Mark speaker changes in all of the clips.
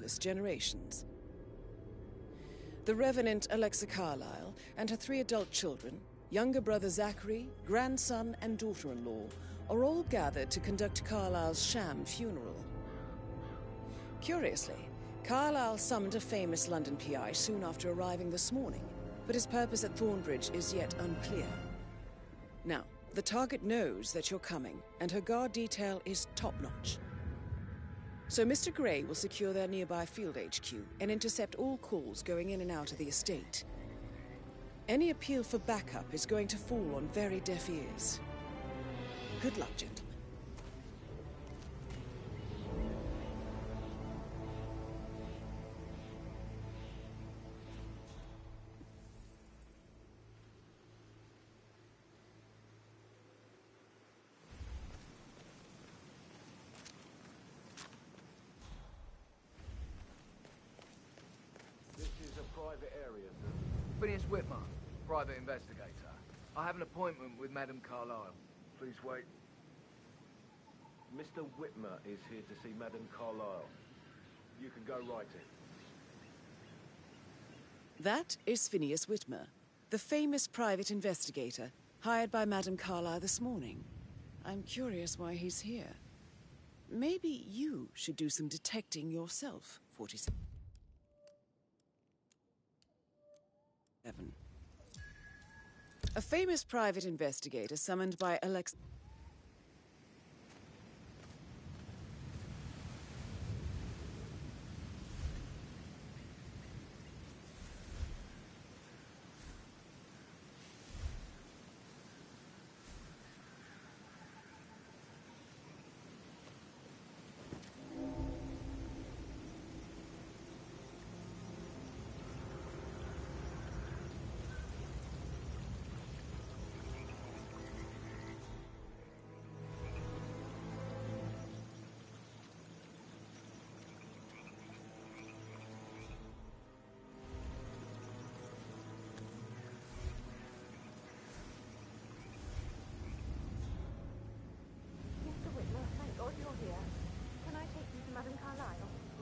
Speaker 1: countless generations. The Revenant Alexa Carlyle and her 3 adult children, younger brother Zachary, grandson and daughter-in-law, are all gathered to conduct Carlyle's sham funeral. Curiously, Carlyle summoned a famous London PI soon after arriving this morning, but his purpose at Thornbridge is yet unclear. Now, the target knows that you're coming, and her guard detail is top-notch. So Mr. Gray will secure their nearby field HQ and intercept all calls going in and out of the estate. Any appeal for backup is going to fall on very deaf ears. Good luck, gentlemen.
Speaker 2: Private area, sir. Phineas Whitman, private investigator. I have an appointment with Madame Carlyle. Please wait.
Speaker 3: Mr. Whitmer is here to see Madame Carlyle. You can go right in.
Speaker 1: That is Phineas Whitmer, the famous private investigator, hired by Madame Carlyle this morning. I'm curious why he's here. Maybe you should do some detecting yourself, 47. A famous private investigator summoned by Alexa.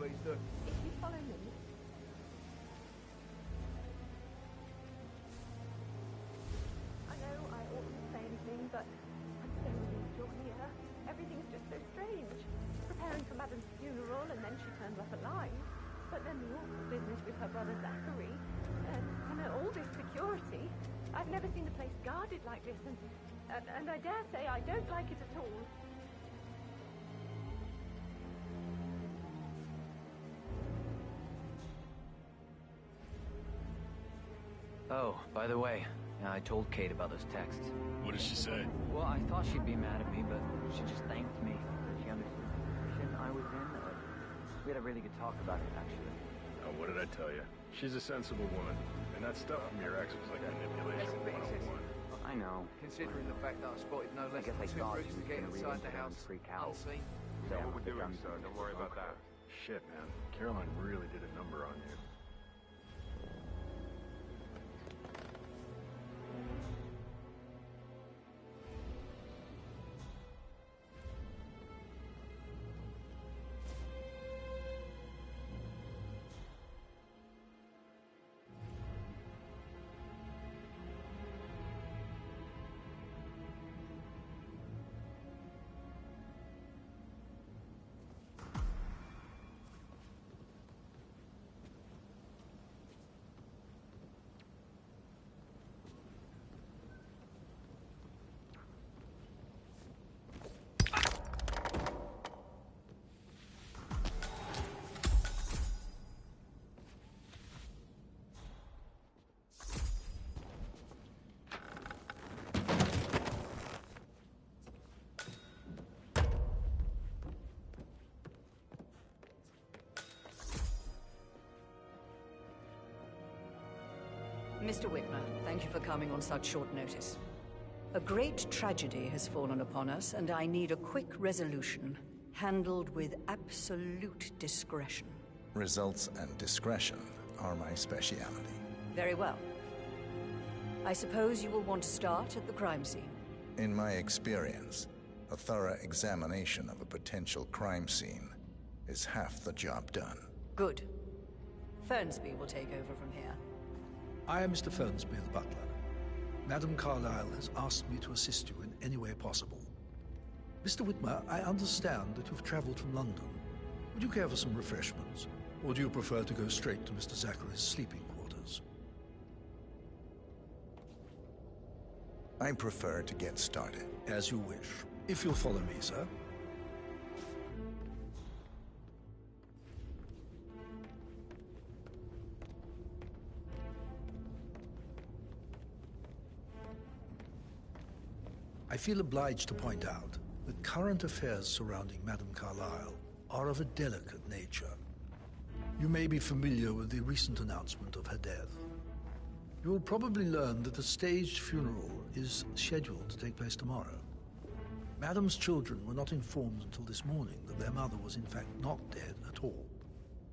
Speaker 2: Please do.
Speaker 4: If you follow me. I know I oughtn't say anything, but I'm so relieved you're here. Everything's just so strange. Preparing for Madame's funeral, and then she turns up alive. But then the awful business with her brother Zachary, and all this security. I've never seen the place guarded like this, and I dare say I don't like it at all.
Speaker 5: Oh, by the way, I told Kate about those texts.
Speaker 6: What did she say?
Speaker 5: Well, I thought she'd be mad at me, but she just thanked me. She understood the position I was in. We had a really good talk about it, actually.
Speaker 6: Oh, what did I tell you? She's a sensible woman. And that stuff from your ex was like manipulation 101.
Speaker 5: I know.
Speaker 2: Considering the fact that I spotted no less than 2 brutes to get inside the house unseen.
Speaker 6: So what we're doing, son. Don't worry about that. Shit, man. Caroline really did a number on you.
Speaker 7: Mr. Whitmer, thank you for coming on such short notice. A great tragedy has fallen upon us, and I need a quick resolution, handled with absolute discretion.
Speaker 8: Results and discretion are my speciality.
Speaker 7: Very well. I suppose you will want to start at the crime scene.
Speaker 8: In my experience, a thorough examination of a potential crime scene is half the job done.
Speaker 7: Good. Fernsby will take over from here.
Speaker 9: I am Mr. Fernsby, the butler. Madame Carlyle has asked me to assist you in any way possible. Mr. Whitmer, I understand that you've traveled from London. Would you care for some refreshments? Or do you prefer to go straight to Mr. Zachary's sleeping quarters?
Speaker 8: I prefer to get started.
Speaker 9: As you wish. If you'll follow me, sir. I feel obliged to point out that current affairs surrounding Madame Carlyle are of a delicate nature. You may be familiar with the recent announcement of her death. You will probably learn that a staged funeral is scheduled to take place tomorrow. Madame's children were not informed until this morning that their mother was in fact not dead at all.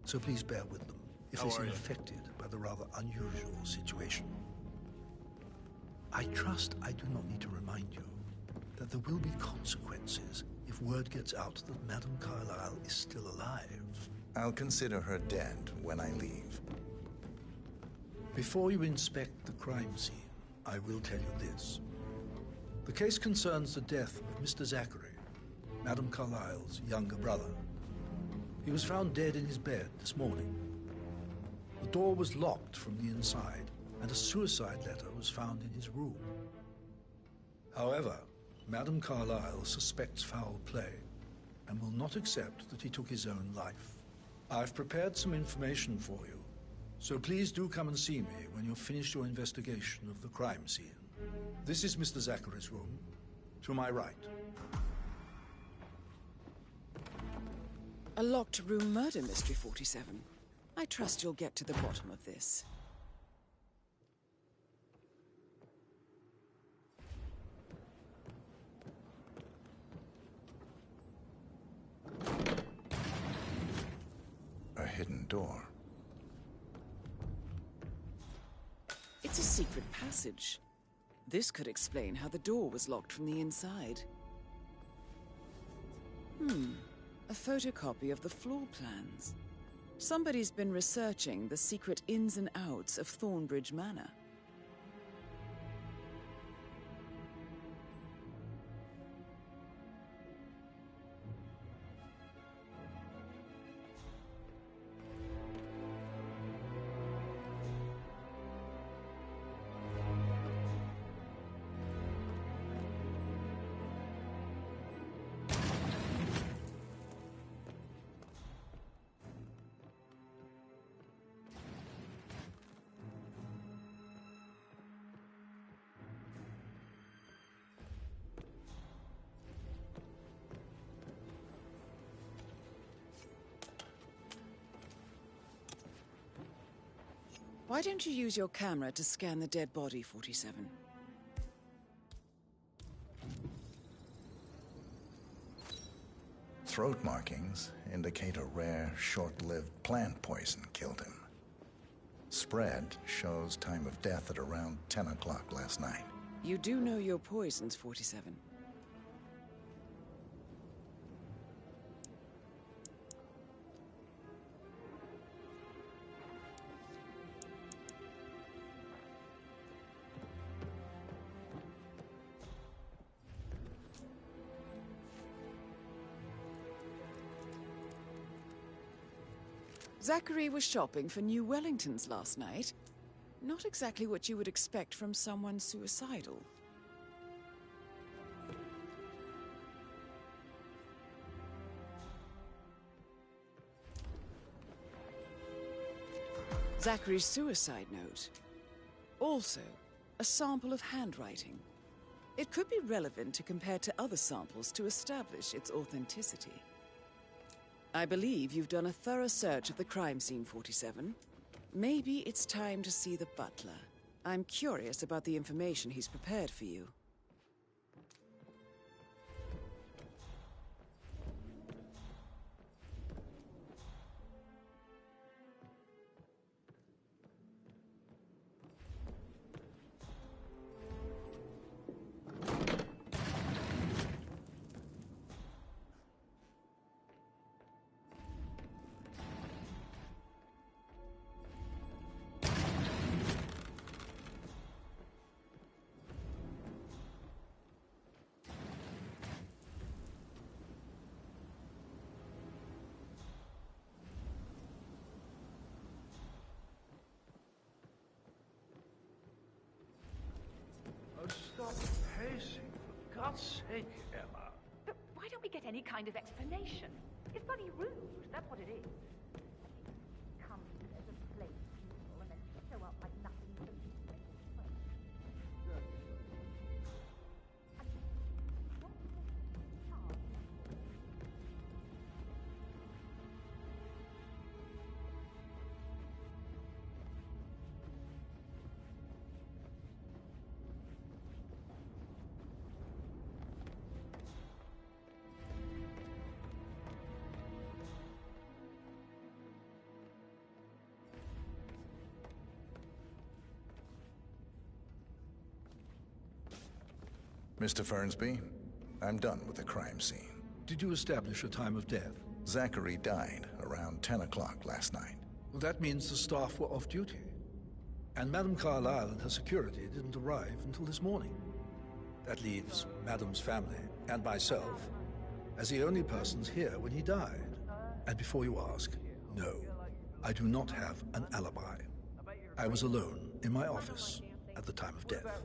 Speaker 9: So please bear with them if they seem affected by the rather unusual situation. I trust I do not need to remind you that there will be consequences if word gets out that Madame Carlyle is still alive.
Speaker 8: I'll consider her dead when I leave.
Speaker 9: Before you inspect the crime scene, I will tell you this. The case concerns the death of Mr. Zachary, Madame Carlyle's younger brother. He was found dead in his bed this morning. The door was locked from the inside, and a suicide letter was found in his room. However, Madame Carlyle suspects foul play and will not accept that he took his own life. I've prepared some information for you, so please do come and see me when you've finished your investigation of the crime scene. This is Mr. Zachary's room, to my right.
Speaker 1: A locked room murder mystery, 47. I trust you'll get to the bottom of this.
Speaker 8: A hidden door.
Speaker 1: It's a secret passage. This could explain how the door was locked from the inside. A photocopy of the floor plans. Somebody's been researching the secret ins and outs of Thornbridge Manor. Why don't you use your camera to scan the dead body, 47?
Speaker 8: Throat markings indicate a rare, short-lived plant poison killed him. Spread shows time of death at around 10 o'clock last night.
Speaker 1: You do know your poisons, 47. Zachary was shopping for new Wellingtons last night. Not exactly what you would expect from someone suicidal. Zachary's suicide note. Also, a sample of handwriting. It could be relevant to compare to other samples to establish its authenticity. I believe you've done a thorough search of the crime scene, 47. Maybe it's time to see the butler. I'm curious about the information he's prepared for you.
Speaker 4: any kind of explanation. It's bloody rude, that's what it is. Come as a slave people and then show up like nothing.
Speaker 8: Mr. Fernsby, I'm done with the crime scene.
Speaker 9: Did you establish a time of death?
Speaker 8: Zachary died around 10 o'clock last night.
Speaker 9: Well, that means the staff were off duty. And Madame Carlyle and her security didn't arrive until this morning. That leaves Madame's family and myself as the only persons here when he died. And before you ask, no, I do not have an alibi. I was alone in my office at the time of death.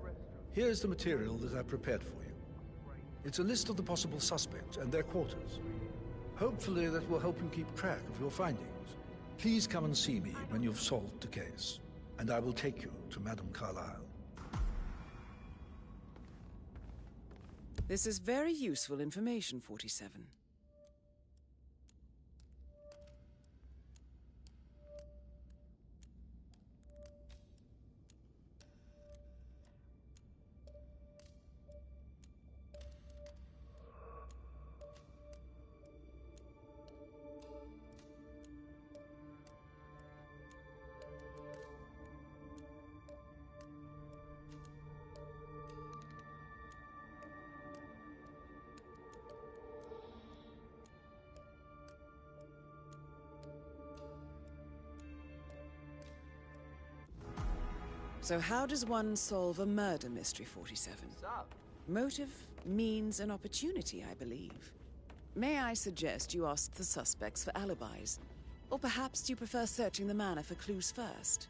Speaker 9: Here's the material that I've prepared for you. It's a list of the possible suspects and their quarters. Hopefully that will help you keep track of your findings. Please come and see me when you've solved the case, and I will take you to Madame Carlyle.
Speaker 1: This is very useful information, 47. So how does one solve a murder mystery, 47?
Speaker 2: What's up?
Speaker 1: Motive, means, and opportunity, I believe. May I suggest you ask the suspects for alibis? Or perhaps do you prefer searching the manor for clues first?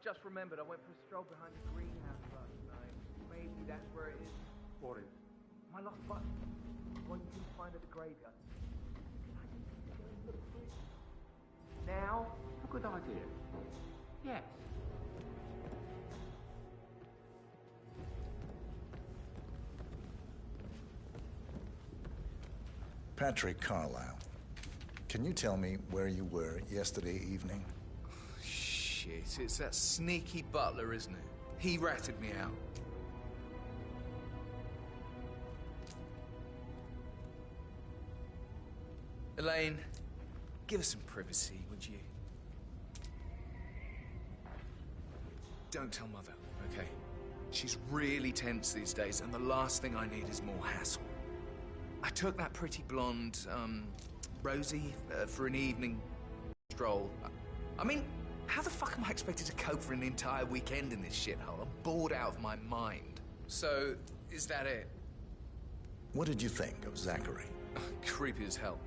Speaker 2: Just remembered, I went for a stroll behind the greenhouse last night. Maybe that's where it is.
Speaker 3: What is?
Speaker 2: My lost button. One you can find at the graveyard. Now?
Speaker 3: A good idea. Yes.
Speaker 8: Patrick Carlisle, can you tell me where you were yesterday evening?
Speaker 2: Shit, it's that sneaky butler, isn't it? He ratted me out. Elaine, give us some privacy, would you? Don't tell Mother, okay? She's really tense these days, and the last thing I need is more hassle. I took that pretty blonde, Rosie, for an evening stroll. I mean, how the fuck am I expected to cope for an entire weekend in this shithole? I'm bored out of my mind. So, is that it?
Speaker 8: What did you think of Zachary?
Speaker 2: Creepy as hell.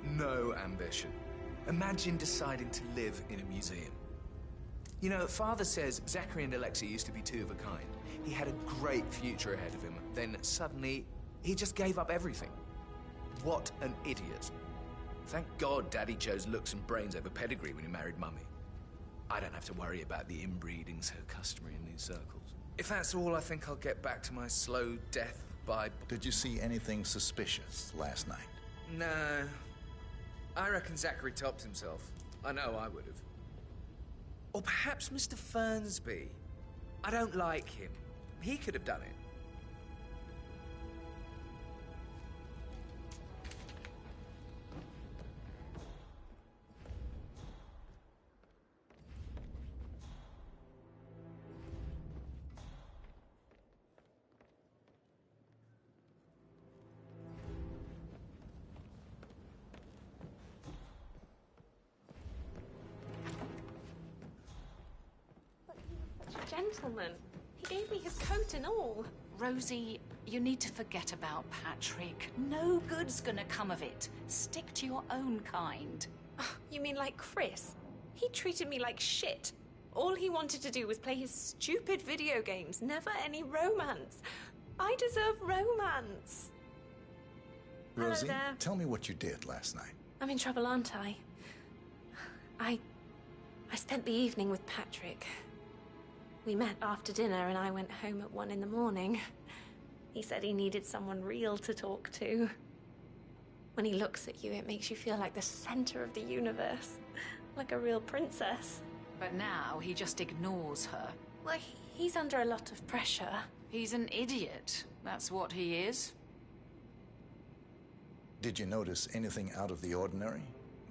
Speaker 2: No ambition. Imagine deciding to live in a museum. You know, Father says Zachary and Alexei used to be two of a kind. He had a great future ahead of him. Then suddenly, he just gave up everything. What an idiot. Thank God Daddy chose looks and brains over pedigree when he married Mummy. I don't have to worry about the inbreeding so customary in these circles. If that's all, I think I'll get back to my slow death by...
Speaker 8: Did you see anything suspicious last night?
Speaker 2: No. I reckon Zachary topped himself. I know I would have. Or perhaps Mr. Fernsby. I don't like him. He could have done it.
Speaker 4: Gentleman. He gave me his coat and all.
Speaker 10: Rosie, you need to forget about Patrick. No good's gonna come of it. Stick to your own kind.
Speaker 4: Oh, you mean like Chris? He treated me like shit. All he wanted to do was play his stupid video games, never any romance. I deserve romance.
Speaker 8: Rosie,
Speaker 4: Hello there.
Speaker 8: tell me what you did last night.
Speaker 4: I'm in trouble, aren't I? I spent the evening with Patrick. We met after dinner and I went home at 1 in the morning. He said he needed someone real to talk to. When he looks at you, it makes you feel like the center of the universe. Like a real princess.
Speaker 10: But now he just ignores her.
Speaker 4: Well, he's under a lot of pressure.
Speaker 10: He's an idiot. That's what he is.
Speaker 8: Did you notice anything out of the ordinary?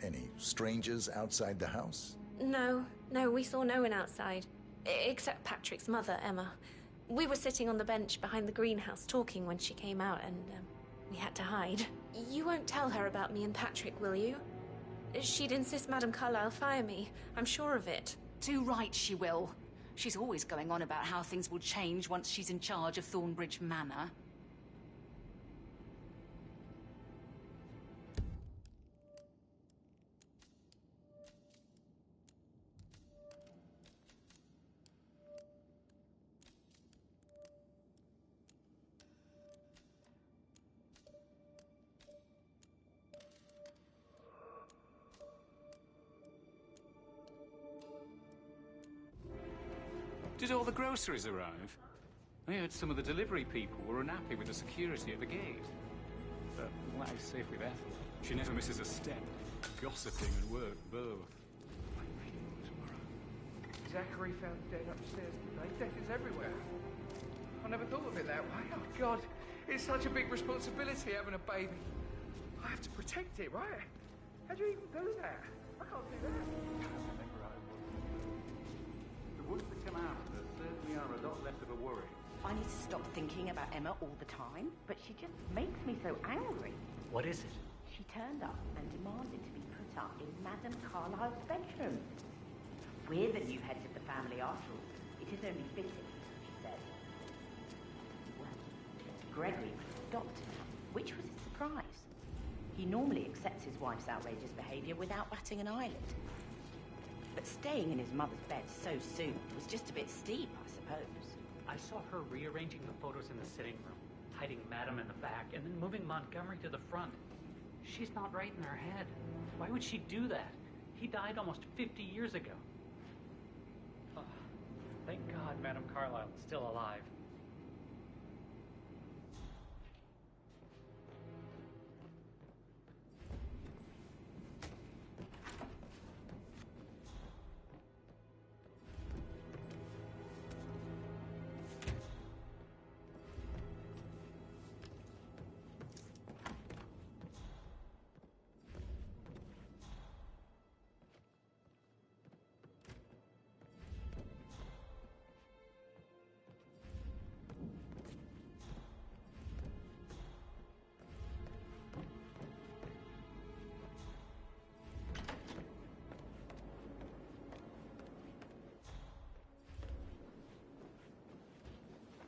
Speaker 8: Any strangers outside the house?
Speaker 4: No, we saw no one outside. Except Patrick's mother, Emma. We were sitting on the bench behind the greenhouse talking when she came out and we had to hide. You won't tell her about me and Patrick, will you? She'd insist Madame Carlisle fire me. I'm sure of it.
Speaker 10: Too right she will. She's always going on about how things will change once she's in charge of Thornbridge Manor.
Speaker 11: Did all the groceries arrive? I heard some of the delivery people were unhappy with the security at the gate. But life's safe with Ethel. She never misses a step. Gossiping and work both.
Speaker 2: Zachary found dead upstairs today. Death is everywhere. I never thought of it that way. Oh, God. It's such a big responsibility having a baby. I have to protect it, right? How do you even do that? I can't do that.
Speaker 11: The ones that come out of us certainly are a lot less of a worry.
Speaker 12: I need to stop thinking about Emma all the time, but she just makes me so angry.
Speaker 5: What is it?
Speaker 12: She turned up and demanded to be put up in Madame Carlisle's bedroom. We're the new heads of the family after all. It is only fitting, she said. Well, Gregory stopped her, which was his surprise. He normally accepts his wife's outrageous behaviour without batting an eyelid. But staying in his mother's bed so soon was just a bit steep, I suppose.
Speaker 13: I saw her rearranging the photos in the sitting room, hiding Madam in the back, and then moving Montgomery to the front. She's not right in her head. Why would she do that? He died almost 50 years ago. Oh, thank God Madam Carlyle is still alive.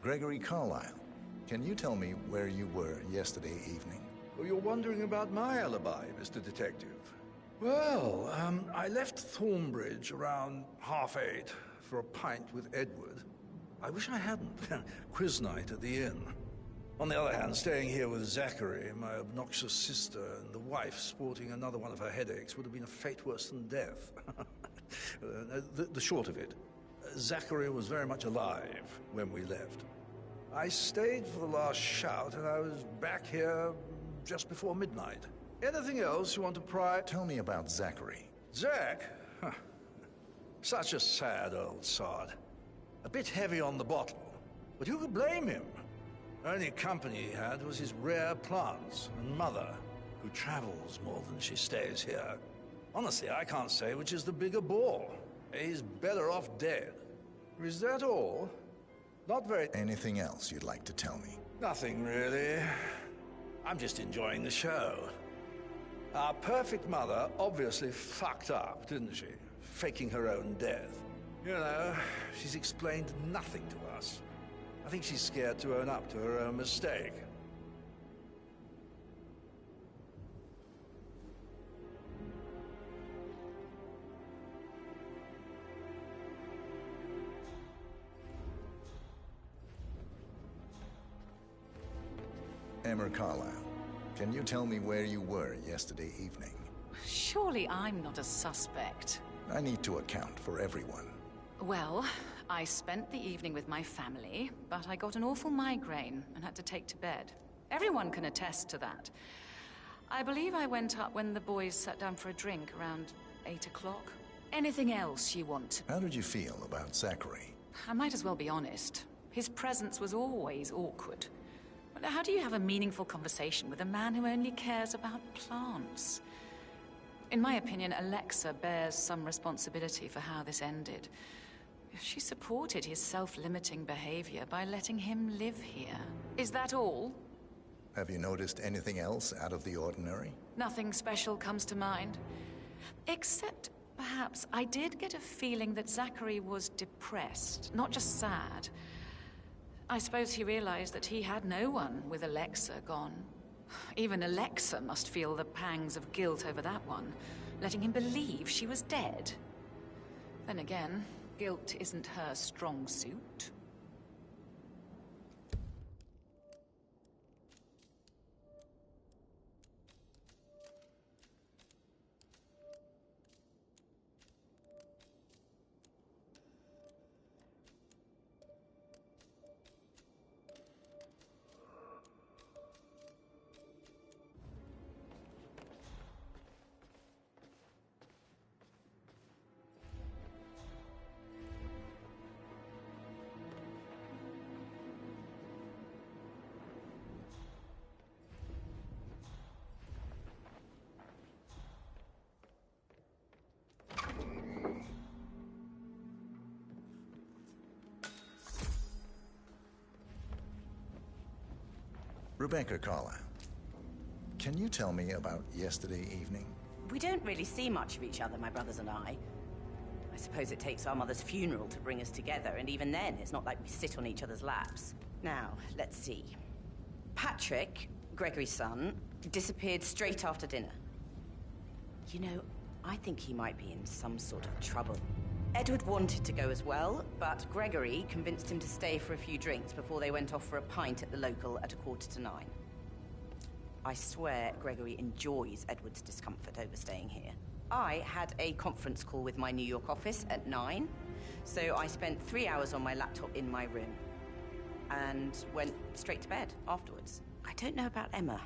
Speaker 8: Gregory Carlyle, can you tell me where you were yesterday evening?
Speaker 9: Oh, you're wondering about my alibi, Mr. Detective. Well, I left Thornbridge around 8:30 for a pint with Edward. I wish I hadn't. Quiz night at the inn. On the other hand, staying here with Zachary, my obnoxious sister, and the wife sporting another one of her headaches would have been a fate worse than death. The short of it, Zachary was very much alive when we left. I stayed for the last shout, and I was back here just before midnight. Anything else you want to pry?
Speaker 8: Tell me about Zachary.
Speaker 9: Zach? Huh. Such a sad old sod. A bit heavy on the bottle, but who could blame him? Only company he had was his rare plants and mother, who travels more than she stays here. Honestly, I can't say which is the bigger bore. He's better off dead. Is that all? Not very...
Speaker 8: Anything else you'd like to tell me?
Speaker 9: Nothing, really. I'm just enjoying the show. Our perfect mother obviously fucked up, didn't she? Faking her own death. You know, she's explained nothing to us. I think she's scared to own up to her own mistake.
Speaker 8: Emma Carlyle, can you tell me where you were yesterday evening?
Speaker 10: Surely I'm not a suspect.
Speaker 8: I need to account for everyone.
Speaker 10: Well, I spent the evening with my family, but I got an awful migraine and had to take to bed. Everyone can attest to that. I believe I went up when the boys sat down for a drink around 8 o'clock. Anything else you want?
Speaker 8: How did you feel about Zachary?
Speaker 10: I might as well be honest. His presence was always awkward. How do you have a meaningful conversation with a man who only cares about plants? In my opinion, Alexa bears some responsibility for how this ended. She supported his self-limiting behavior by letting him live here. Is that all?
Speaker 8: Have you noticed anything else out of the ordinary?
Speaker 10: Nothing special comes to mind. Except, perhaps, I did get a feeling that Zachary was depressed, not just sad. I suppose he realized that he had no one with Alexa gone. Even Alexa must feel the pangs of guilt over that one, letting him believe she was dead. Then again, guilt isn't her strong suit.
Speaker 8: Rebecca Carlyle, can you tell me about yesterday evening?
Speaker 12: We don't really see much of each other, my brothers and I. I suppose it takes our mother's funeral to bring us together, and even then, it's not like we sit on each other's laps. Now, let's see. Patrick, Gregory's son, disappeared straight after dinner. You know, I think he might be in some sort of trouble. Edward wanted to go as well, but Gregory convinced him to stay for a few drinks before they went off for a pint at the local at 8:45. I swear Gregory enjoys Edward's discomfort over staying here. I had a conference call with my New York office at 9, so I spent 3 hours on my laptop in my room and went straight to bed afterwards. I don't know about Emma.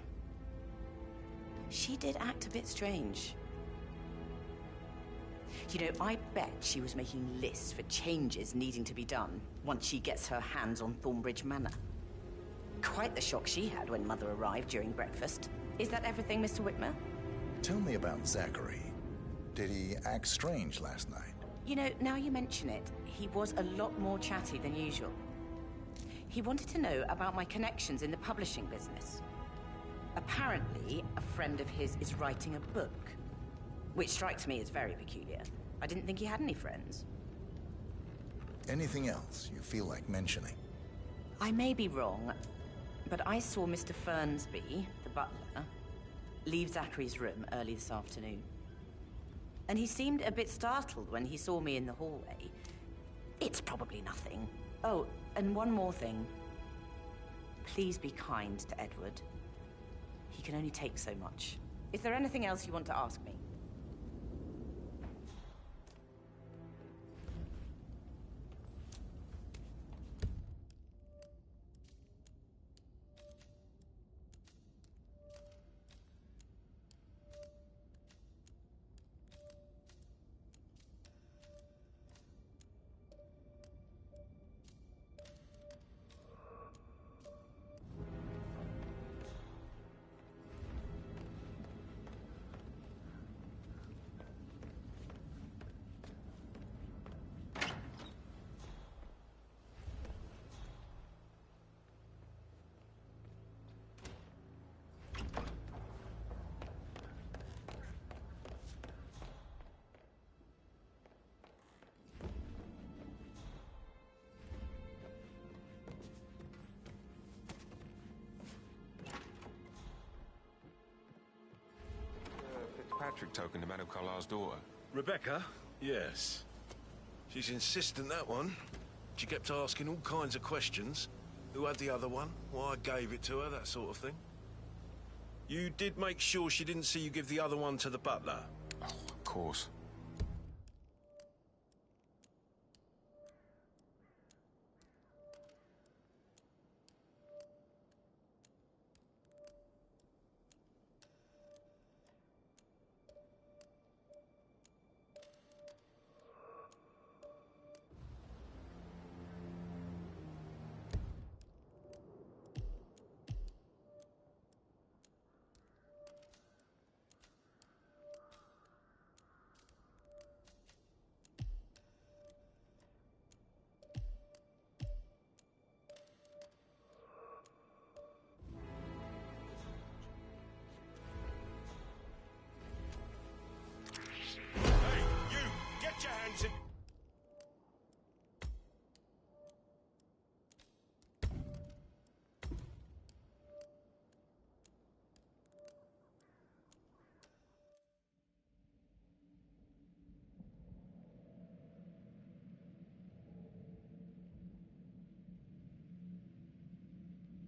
Speaker 12: She did act a bit strange. You know, I bet she was making lists for changes needing to be done once she gets her hands on Thornbridge Manor. Quite the shock she had when Mother arrived during breakfast. Is that everything, Mr. Whitmer?
Speaker 8: Tell me about Zachary. Did he act strange last night?
Speaker 12: You know, now you mention it, he was a lot more chatty than usual. He wanted to know about my connections in the publishing business. Apparently, a friend of his is writing a book, which strikes me as very peculiar. I didn't think he had any friends.
Speaker 8: Anything else you feel like mentioning?
Speaker 12: I may be wrong, but I saw Mr. Fernsby, the butler, leave Zachary's room early this afternoon. And he seemed a bit startled when he saw me in the hallway. It's probably nothing. Oh, and one more thing. Please be kind to Edward. He can only take so much. Is there anything else you want to ask me?
Speaker 14: Patrick token to Madame Carlyle's daughter.
Speaker 3: Rebecca? Yes. She's insistent, that one. She kept asking all kinds of questions. Who had the other one? Why I gave it to her, that sort of thing. You did make sure she didn't see you give the other one to the butler?
Speaker 14: Oh, of course.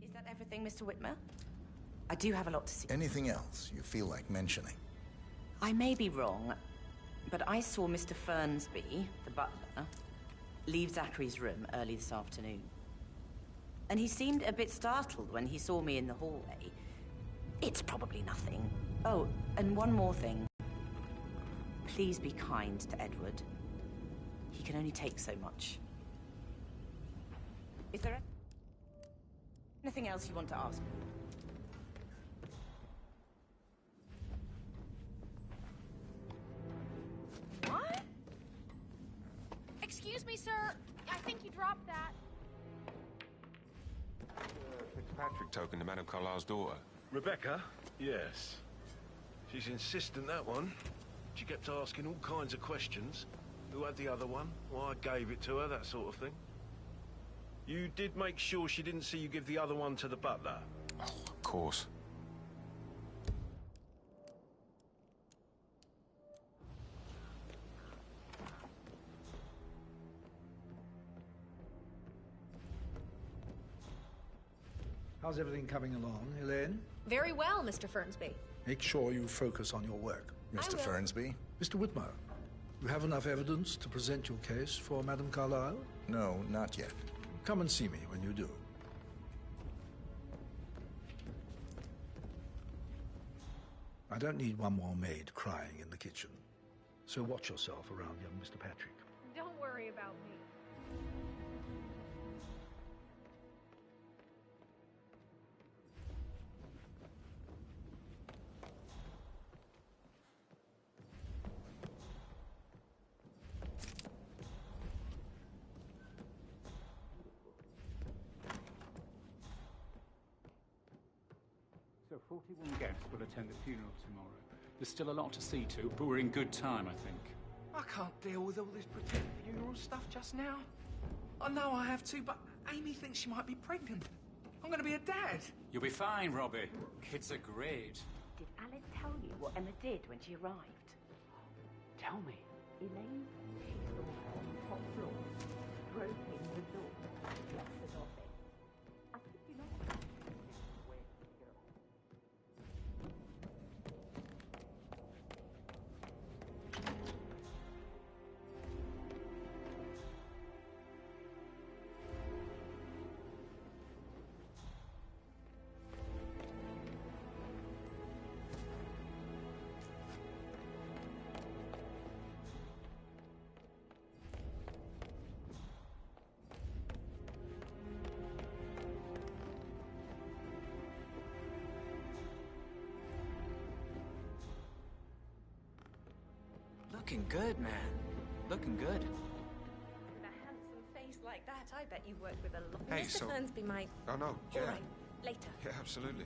Speaker 12: Is that everything, Mr. Whitmer? I do have a lot to see.
Speaker 8: Anything else you feel like mentioning?
Speaker 12: I may be wrong, but I saw Mr. Fernsby, the butler, leave Zachary's room early this afternoon. And he seemed a bit startled when he saw me in the hallway. It's probably nothing. Oh, and one more thing. Please be kind to Edward. He can only take so much. Is there anything else you want to ask?
Speaker 15: What? Excuse me, sir. I think you dropped that.
Speaker 14: Fitzpatrick token to Madame Carlyle's daughter.
Speaker 3: Rebecca? Yes. She's insistent, that one. She kept asking all kinds of questions. Who had the other one? Why I gave it to her, that sort of thing. You did make sure she didn't see you give the other one to the butler?
Speaker 14: Oh, of course.
Speaker 9: How's everything coming along, Elaine?
Speaker 15: Very well, Mr. Fernsby.
Speaker 9: Make sure you focus on your work.
Speaker 8: Mr. Fernsby?
Speaker 9: Mr. Whitmer, you have enough evidence to present your case for Madame Carlyle?
Speaker 8: No, not yet.
Speaker 9: Come and see me when you do. I don't need one more maid crying in the kitchen. So watch yourself around young Mr. Patrick.
Speaker 15: Don't worry about me.
Speaker 11: So 41 guests will attend the funeral tomorrow. There's still a lot to see to, but we're in good time, I think.
Speaker 2: I can't deal with all this pretend funeral stuff just now. I know I have to, but Amy thinks she might be pregnant. I'm going to be a dad.
Speaker 11: You'll be fine, Robbie. Kids are great.
Speaker 12: Did Alice tell you what Emma did when she arrived?
Speaker 13: Tell me.
Speaker 12: Elaine said she saw her on the top floor, broke in the door, and left the office. I think you know what? Where did she go?
Speaker 2: Looking good, man. Looking good.
Speaker 4: With a handsome face like that, I bet you worked with a lot.
Speaker 14: Hey,
Speaker 4: Mr.
Speaker 14: so-
Speaker 4: Fernsby might...
Speaker 14: Oh, no, yeah.
Speaker 4: All right, later.
Speaker 14: Yeah, absolutely.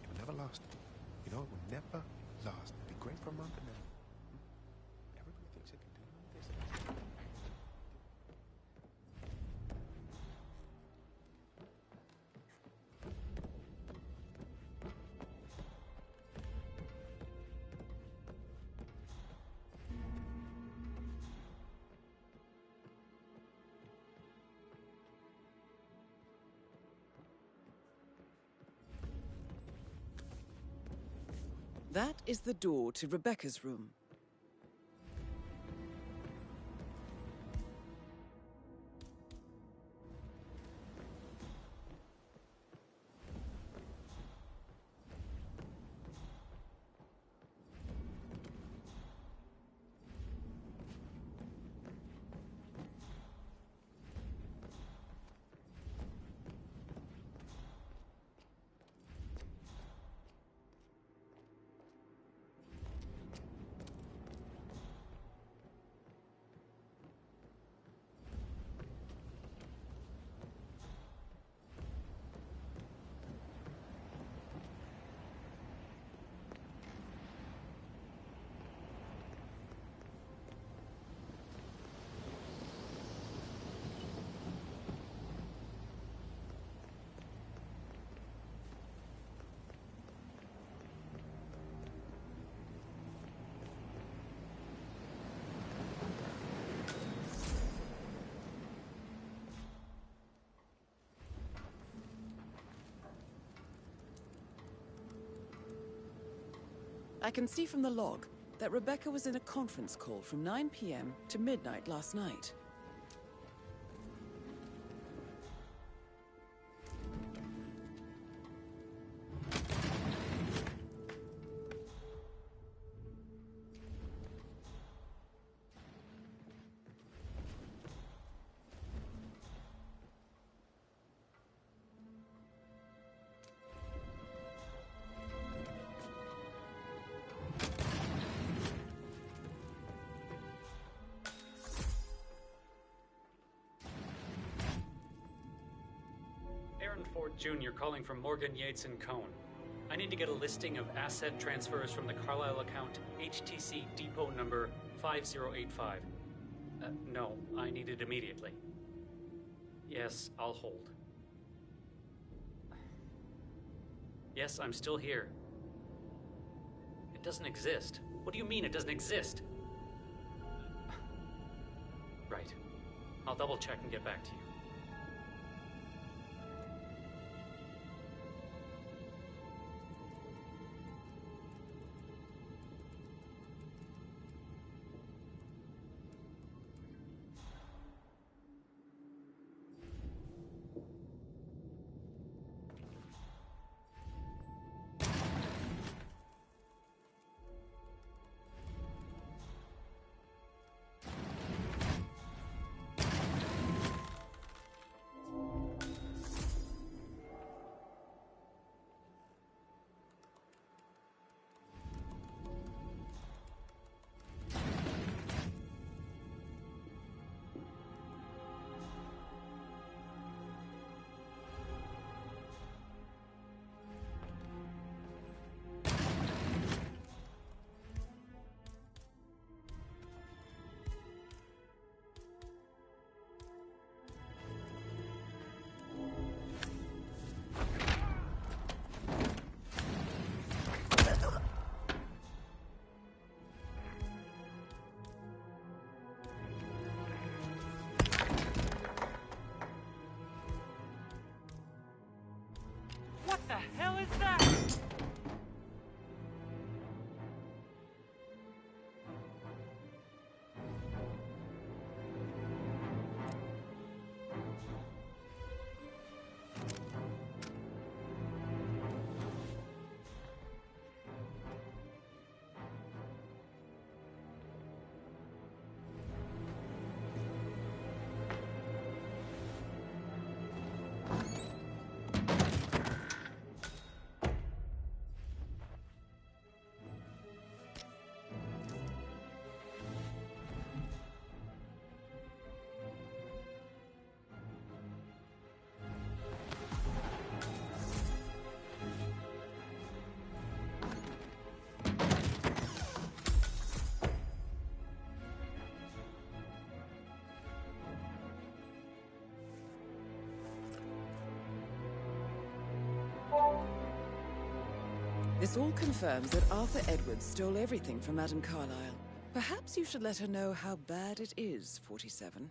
Speaker 14: It will never last. You know, it will never last. It'll be great for a month and then... Everybody thinks it can do this.
Speaker 1: That is the door to Rebecca's room. I can see from the log that Rebecca was in a conference call from 9 p.m. to midnight last night.
Speaker 13: Ford Jr. calling from Morgan, Yates & Cohn. I need to get a listing of asset transfers from the Carlisle account HTC depot number 5085. No, I need it immediately. Yes, I'll hold. Yes, I'm still here. It doesn't exist. What do you mean it doesn't exist? Right. I'll double check and get back to you. What the hell is that?
Speaker 1: This all confirms that Arthur Edwards stole everything from Madame Carlyle. Perhaps you should let her know how bad it is, 47.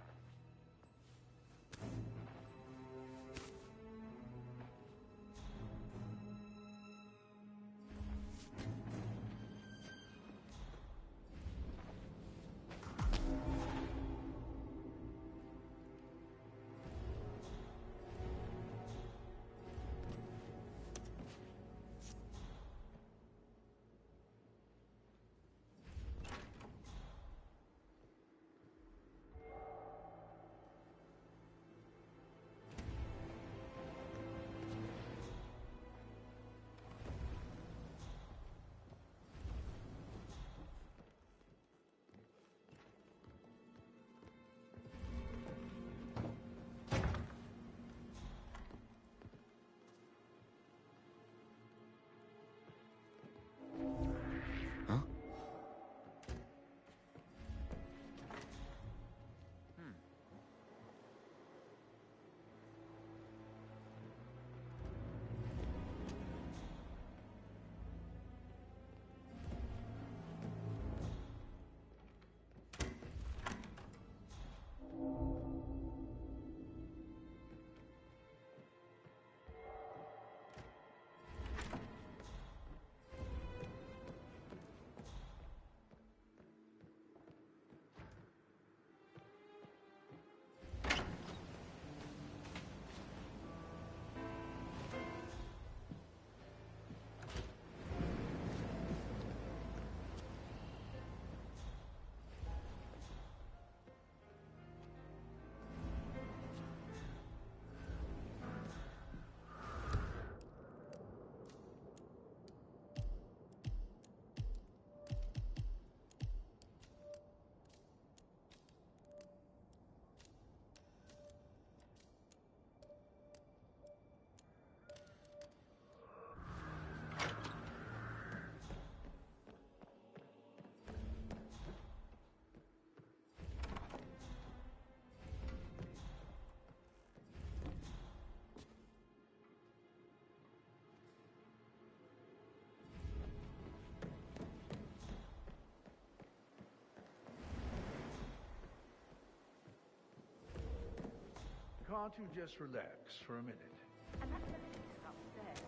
Speaker 9: Can't you just relax for a minute?
Speaker 12: And that solicitor's upstairs.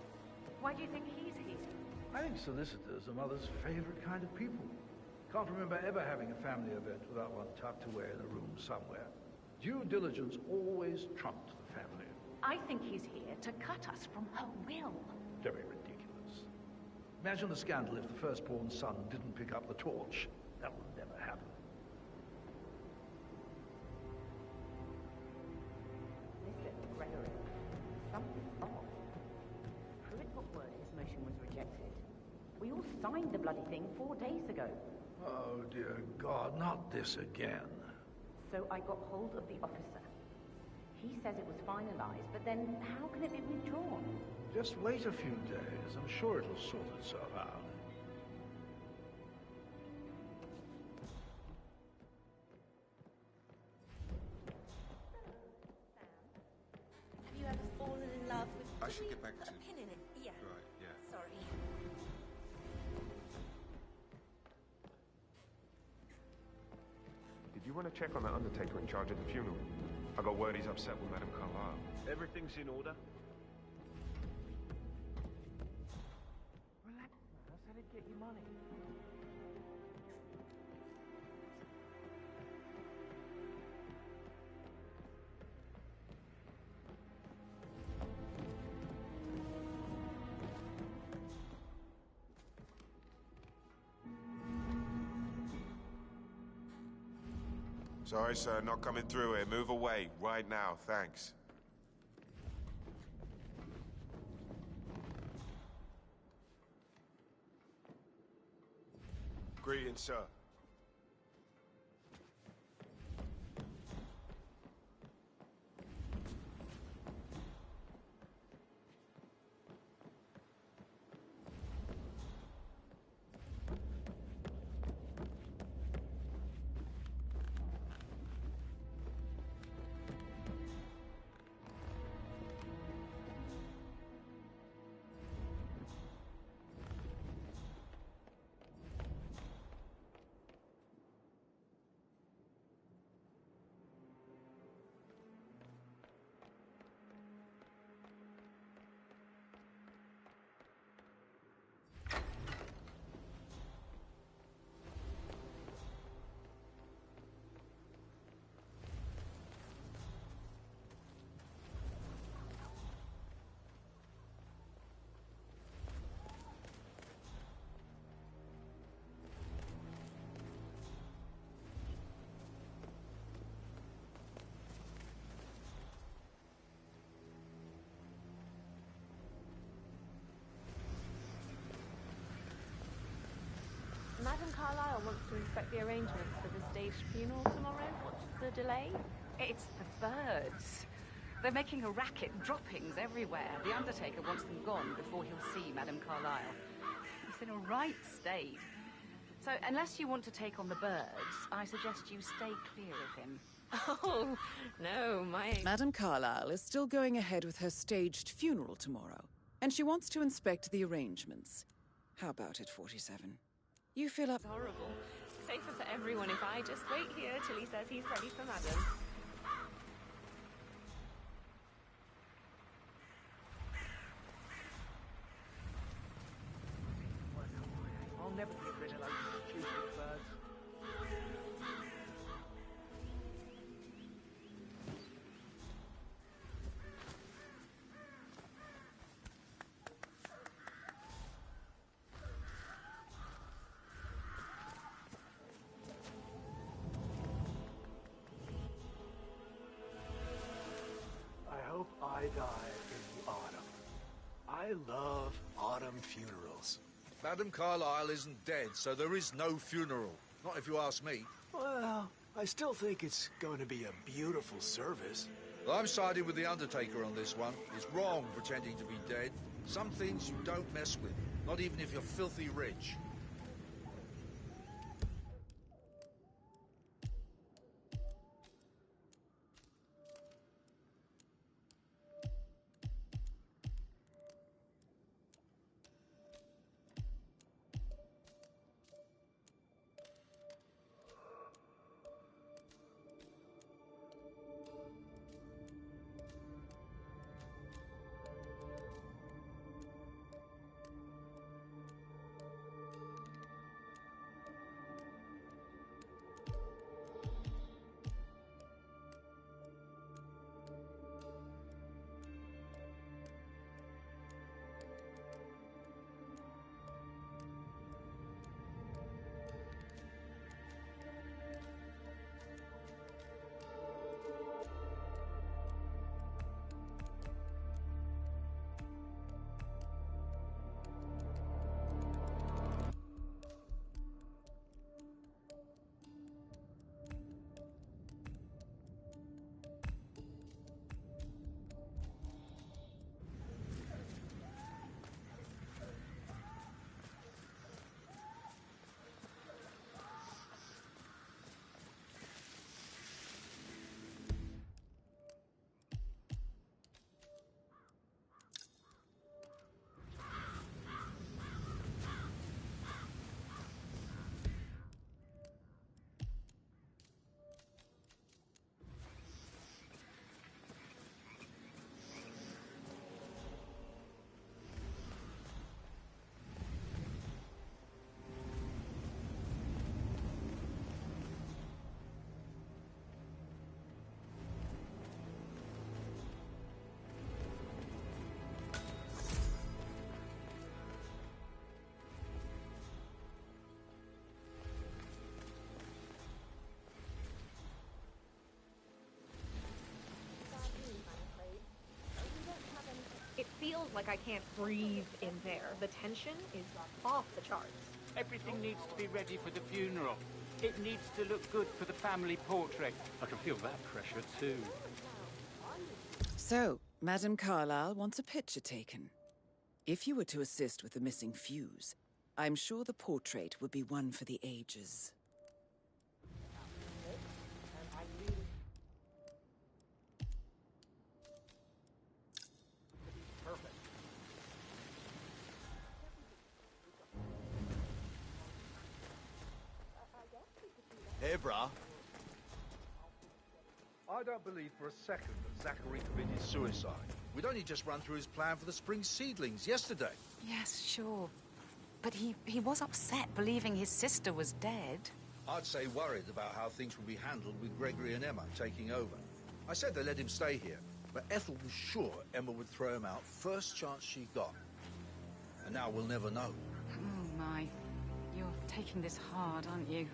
Speaker 12: Why do you think he's here?
Speaker 9: I think solicitors are Mother's favorite kind of people. Can't remember ever having a family event without one tucked away in a room somewhere. Due diligence always trumped the family.
Speaker 12: I think he's here to cut us from her will.
Speaker 9: Very ridiculous. Imagine the scandal if the firstborn son didn't pick up the torch. That would never happen.
Speaker 12: Listen, Gregory, something's off. Pruitt got word his motion was rejected. We all signed the bloody thing 4 days ago.
Speaker 9: Oh, dear God, not this again.
Speaker 12: So I got hold of the officer. He says it was finalized, but then how can it be withdrawn?
Speaker 9: Just wait a few days. I'm sure it'll sort itself out.
Speaker 16: Have you ever fallen in love with...
Speaker 14: I should get back
Speaker 16: put
Speaker 14: to...
Speaker 16: a pin in it. Yeah.
Speaker 14: Right, yeah.
Speaker 16: Sorry.
Speaker 6: Did you want to check on that undertaker in charge of the funeral? I got word he's upset with Madame Carlyle.
Speaker 3: Everything's in order.
Speaker 13: Relax, man. I said I'd get you money.
Speaker 14: Sorry, sir, not coming through here. Move away, right now, thanks. Greetings, sir.
Speaker 4: Madame Carlyle wants to inspect the arrangements for the staged funeral tomorrow. What's the delay?
Speaker 10: It's the birds. They're making a racket, droppings everywhere. The undertaker wants them gone before he'll see Madame Carlyle. He's in a right state. So, unless you want to take on the birds, I suggest you stay clear of him.
Speaker 1: Oh, no, Madame Carlyle is still going ahead with her staged funeral tomorrow, and she wants to inspect the arrangements. How about it, 47? You fill up...
Speaker 4: Horrible. Safer for everyone if I just wait here till he says he's ready for Madame.
Speaker 13: I'll never get rid of those stupid birds.
Speaker 9: I hope I die in the autumn. I love autumn funerals.
Speaker 17: Madame Carlyle isn't dead, so there is no funeral. Not if you ask me.
Speaker 18: Well, I still think it's going to be a beautiful service.
Speaker 17: Well, I'm siding with the Undertaker on this one. It's wrong pretending to be dead. Some things you don't mess with, not even if you're filthy rich.
Speaker 15: Like I can't breathe in there. The tension is off the charts.
Speaker 11: Everything needs to be ready for the funeral. It needs to look good for the family portrait. I can feel that pressure too.
Speaker 1: So, Madame Carlyle wants a picture taken. If you were to assist with the missing fuse, I'm sure the portrait would be one for the ages.
Speaker 17: Hey, brah. I don't believe for a second that Zachary committed suicide. We'd only just run through his plan for the spring seedlings yesterday.
Speaker 10: Yes, sure. But he was upset believing his sister was dead.
Speaker 17: I'd say worried about how things would be handled with Gregory and Emma taking over. I said they let him stay here, but Ethel was sure Emma would throw him out first chance she got. And now we'll never know.
Speaker 10: Oh, my. You're taking this hard, aren't you?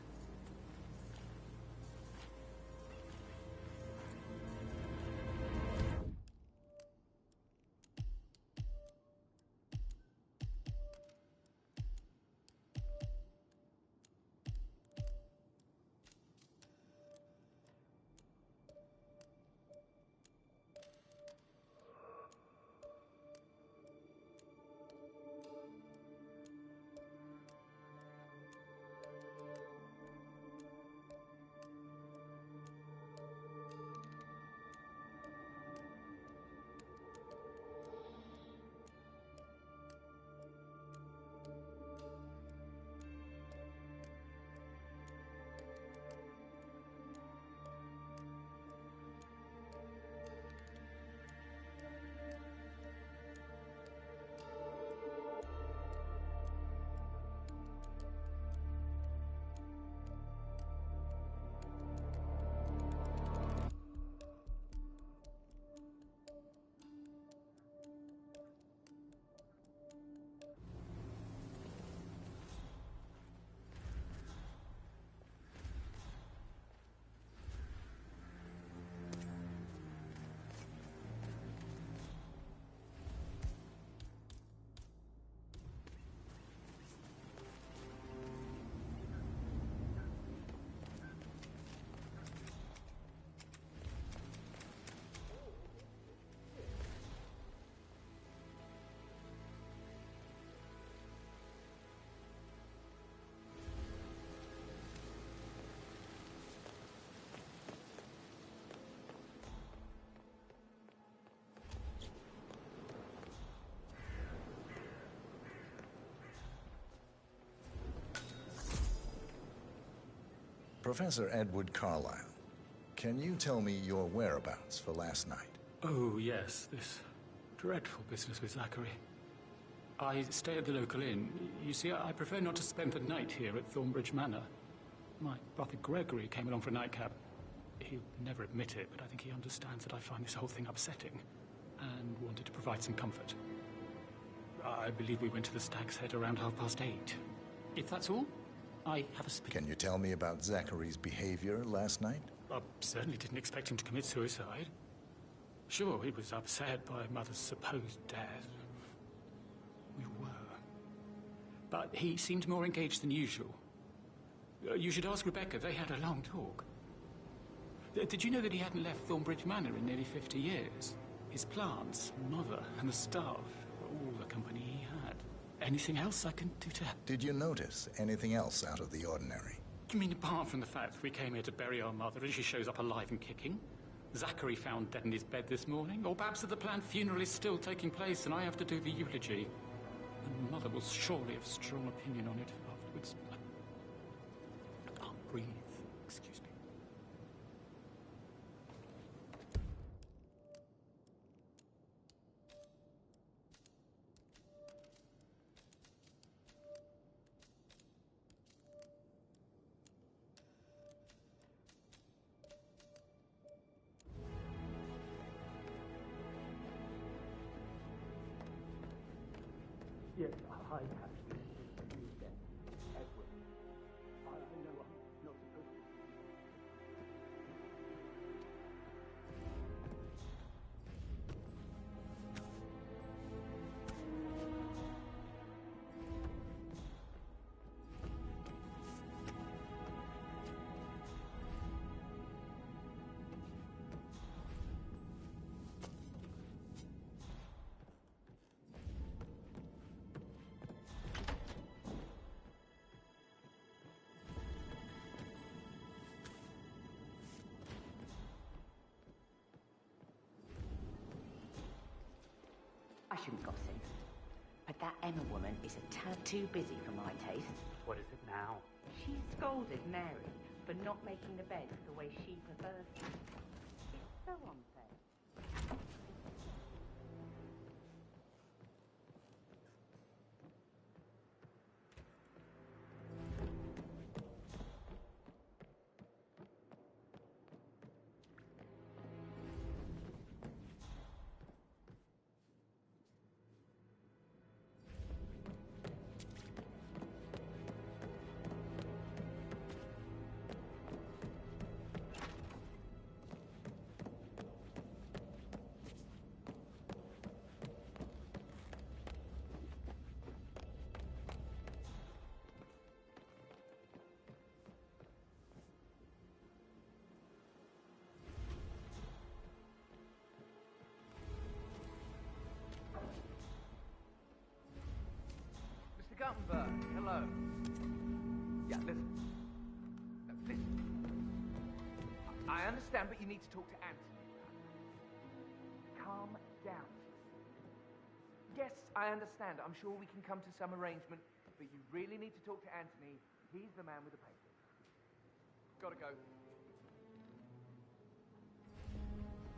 Speaker 8: Professor Edward Carlyle, can you tell me your whereabouts for last night?
Speaker 11: Oh, yes, this dreadful business with Zachary. I stay at the local inn. You see, I prefer not to spend the night here at Thornbridge Manor. My brother Gregory came along for a nightcap. He'll never admit it, but I think he understands that I find this whole thing upsetting and wanted to provide some comfort. I believe we went to the Stag's Head around 8:30. If that's all, I have a speak.
Speaker 8: Can you tell me about Zachary's behavior last night?
Speaker 11: I certainly didn't expect him to commit suicide. Sure, he was upset by Mother's supposed death. We were. But he seemed more engaged than usual. You should ask Rebecca. They had a long talk. Did you know that he hadn't left Thornbridge Manor in nearly 50 years? His plants, Mother, and the staff were all the company he had. Anything else I can do to help?
Speaker 8: Did you notice anything else out of the ordinary?
Speaker 11: You mean apart from the fact that we came here to bury our mother and she shows up alive and kicking? Zachary found dead in his bed this morning? Or perhaps that the planned funeral is still taking place and I have to do the eulogy? And Mother will surely have a strong opinion on it afterwards. I can't breathe. Excuse me. Yes, hi, Catherine. Edward. I know I'm not supposed to.
Speaker 12: shouldn't gossip. But that Emma woman is a tad too busy for my taste.
Speaker 13: What is it now?
Speaker 12: She scolded Mary for not making the bed the way she prefers it. It's so unfair.
Speaker 2: Mr. Guttenberg, hello. Yeah, listen. Listen. I understand, but you need to talk to Anthony. Calm down. Yes, I understand. I'm sure we can come to some arrangement, but you really need to talk to Anthony. He's the man with the papers. Gotta go.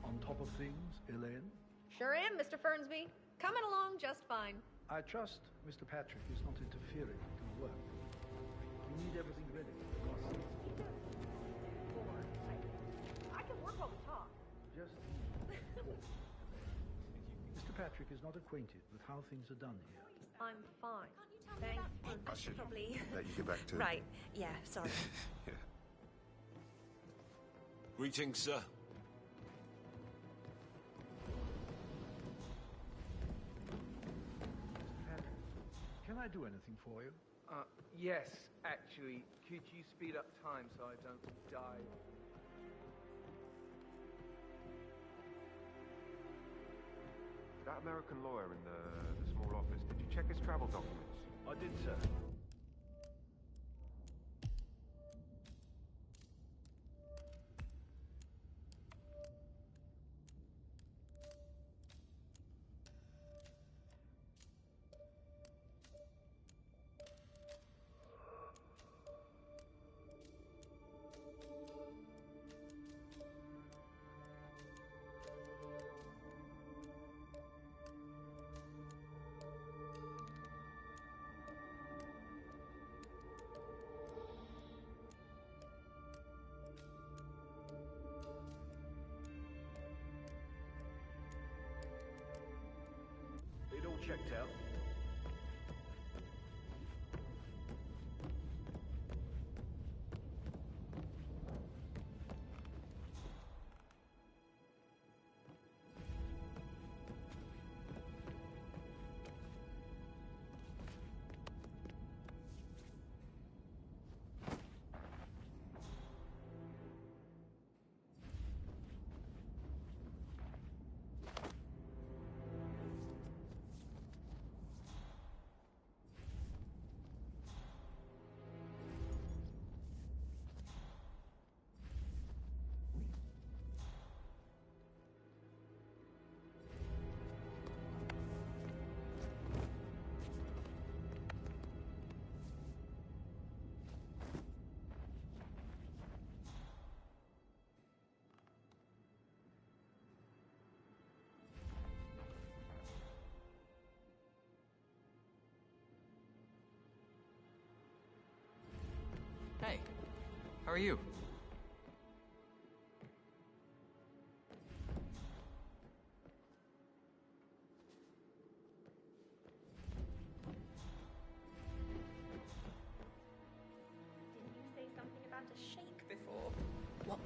Speaker 9: On top of things, Elaine?
Speaker 15: Sure am, Mr. Fernsby. Coming along just fine.
Speaker 9: I trust Mr. Patrick is not interfering with your work. You need everything ready.
Speaker 15: I can work while we talk.
Speaker 9: Just talk. Mr. Patrick is not acquainted with how things are done here.
Speaker 15: I'm fine. Thanks.
Speaker 14: I should
Speaker 16: Probably.
Speaker 14: let you get back to it.
Speaker 16: Right. Yeah, sorry.
Speaker 14: Yeah.
Speaker 3: Greetings, sir.
Speaker 9: Can I do anything for you?
Speaker 2: Yes, actually. Could you speed up time so I don't die?
Speaker 14: That American lawyer in the small office, did you check his travel documents?
Speaker 3: I did, sir. It all checked out.
Speaker 19: Hey, how are you?
Speaker 16: Didn't you say something about a shake before?
Speaker 14: What?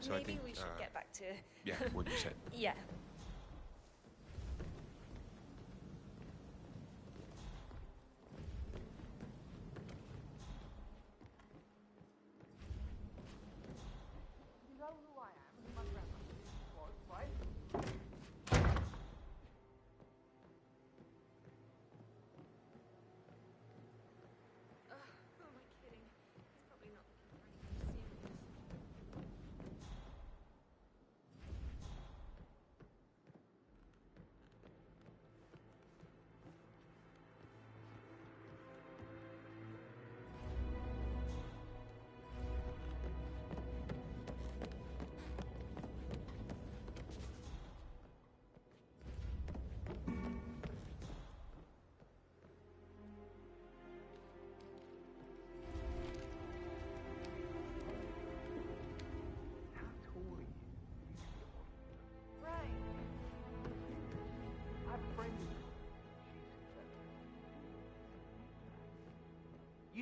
Speaker 14: So
Speaker 16: Maybe
Speaker 14: I think,
Speaker 16: we should get back to...
Speaker 14: Yeah, what you said.
Speaker 16: Yeah.
Speaker 2: You know who I am, who my grandmother was, right?
Speaker 15: Who am I kidding? It's probably not looking for anything serious.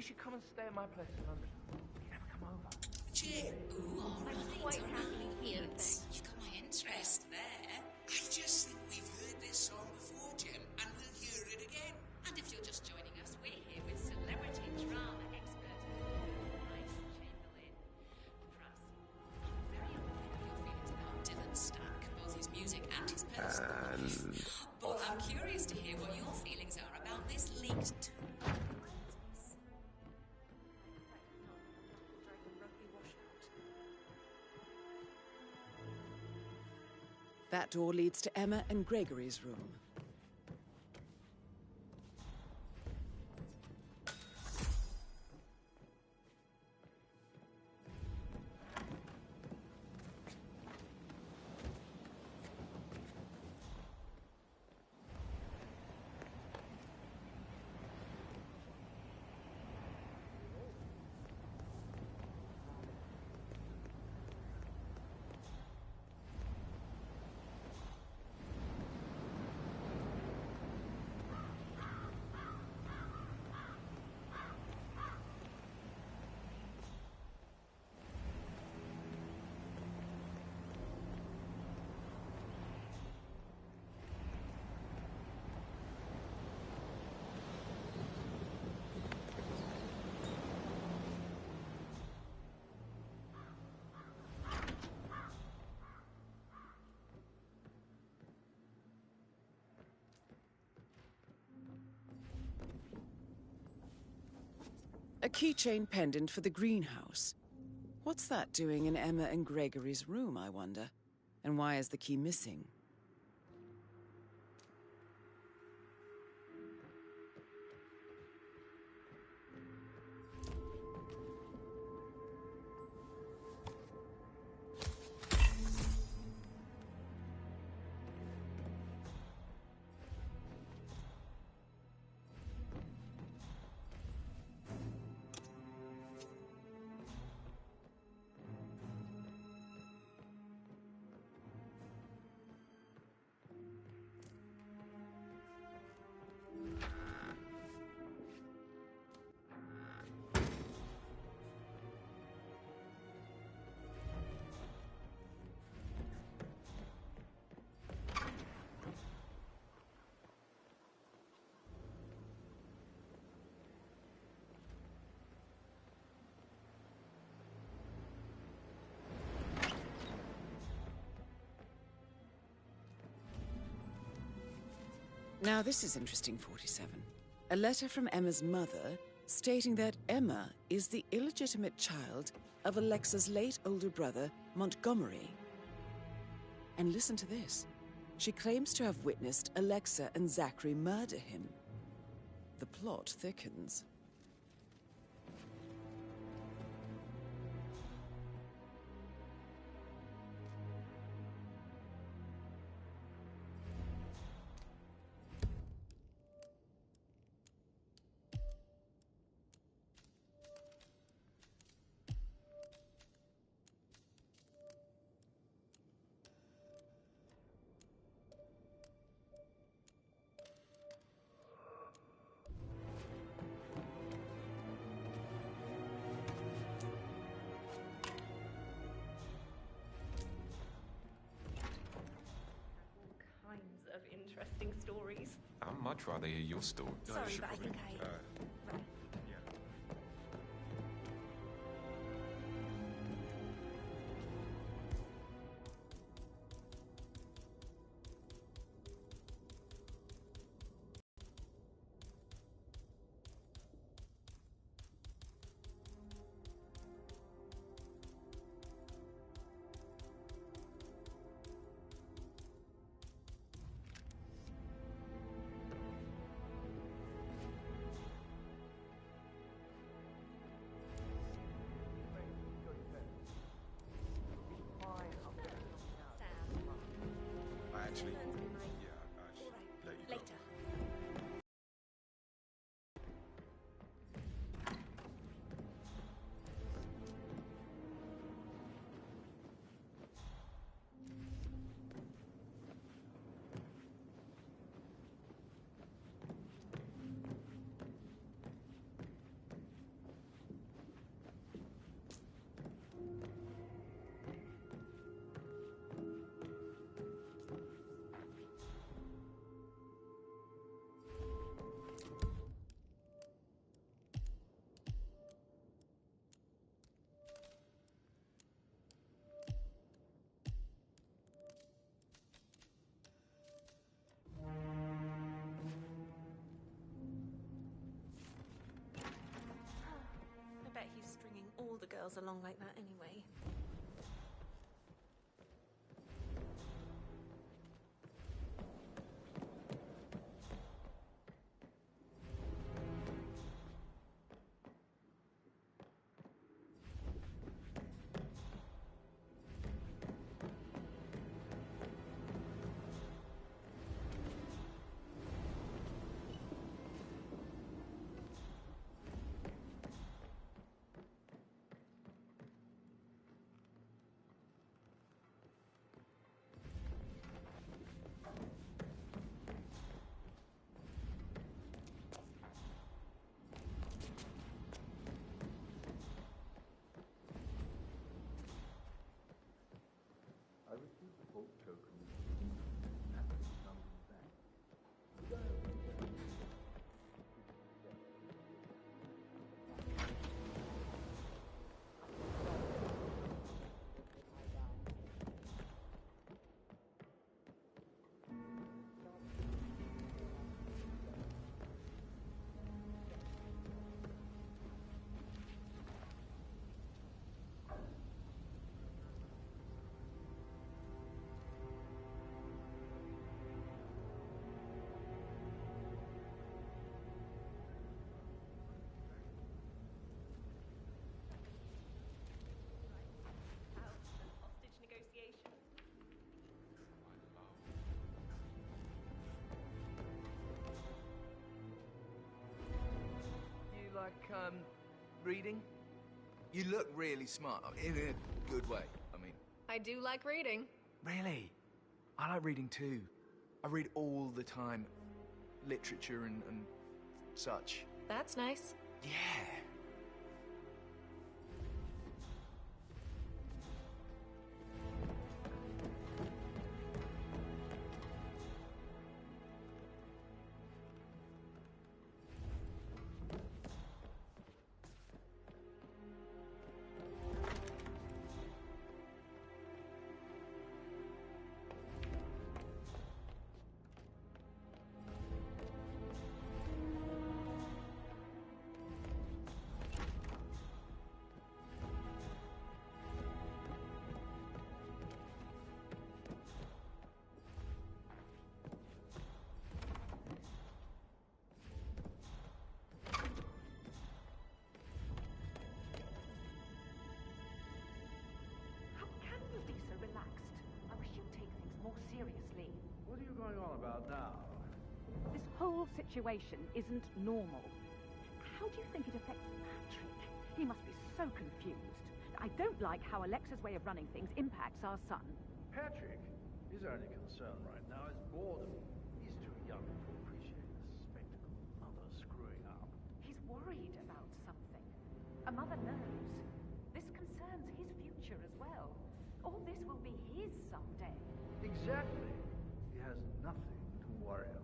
Speaker 20: should come and stay at my place in London. You never come over.
Speaker 21: Ooh, all right,
Speaker 4: I'm quite happily here,
Speaker 21: You've got my interest there. I just think we've heard this song before, Jim, and we'll hear it again. And if you're just joining us, we're here with celebrity drama expert Bryce Chamberlain. Pras, I'm very unaware of your feelings about Dylan Stack, both his music and his personal life. But I'm curious to hear what your feelings are about this leaked tour.
Speaker 1: That door leads to Emma and Gregory's room. A keychain pendant for the greenhouse. What's that doing in Emma and Gregory's room, I wonder? And why is the key missing? Now this is interesting, 47. A letter from Emma's mother stating that Emma is the illegitimate child of Alexa's late older brother, Montgomery. And listen to this. She claims to have witnessed Alexa and Zachary murder him. The plot thickens.
Speaker 4: Kinds of interesting stories.
Speaker 6: I'd much rather hear your story.
Speaker 4: Sorry, but I think I...
Speaker 15: girls along like that anyway.
Speaker 17: I received the vault token. That's something back.
Speaker 15: Hostage negotiations.
Speaker 2: You like, reading? You look really smart, in a good way, I mean.
Speaker 15: I do like reading.
Speaker 2: Really? I like reading too. I read all the time. Literature and such.
Speaker 15: That's nice.
Speaker 2: Yeah.
Speaker 12: How can you be so relaxed? I wish you'd take things more seriously.
Speaker 17: What are you going on about now?
Speaker 12: This whole situation isn't normal. How do you think it affects Patrick? He must be so confused. I don't like how Alexa's way of running things impacts our son.
Speaker 17: Patrick, his only concern right now is boredom. He's too young to appreciate the spectacle of mother screwing up.
Speaker 12: He's worried about something. A mother knows. This concerns his future as well. All this will be his someday.
Speaker 17: Exactly. He has nothing to worry about.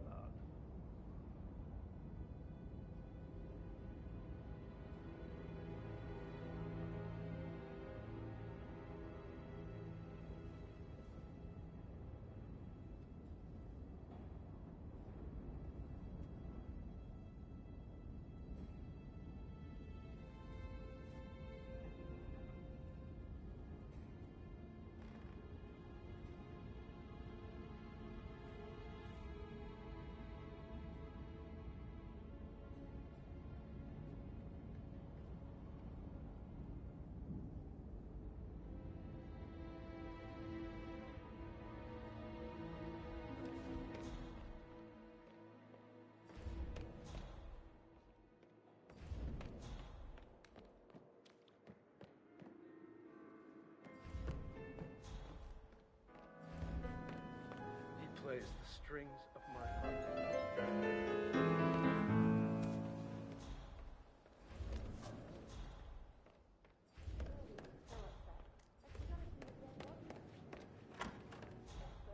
Speaker 3: He plays the strings of my heart.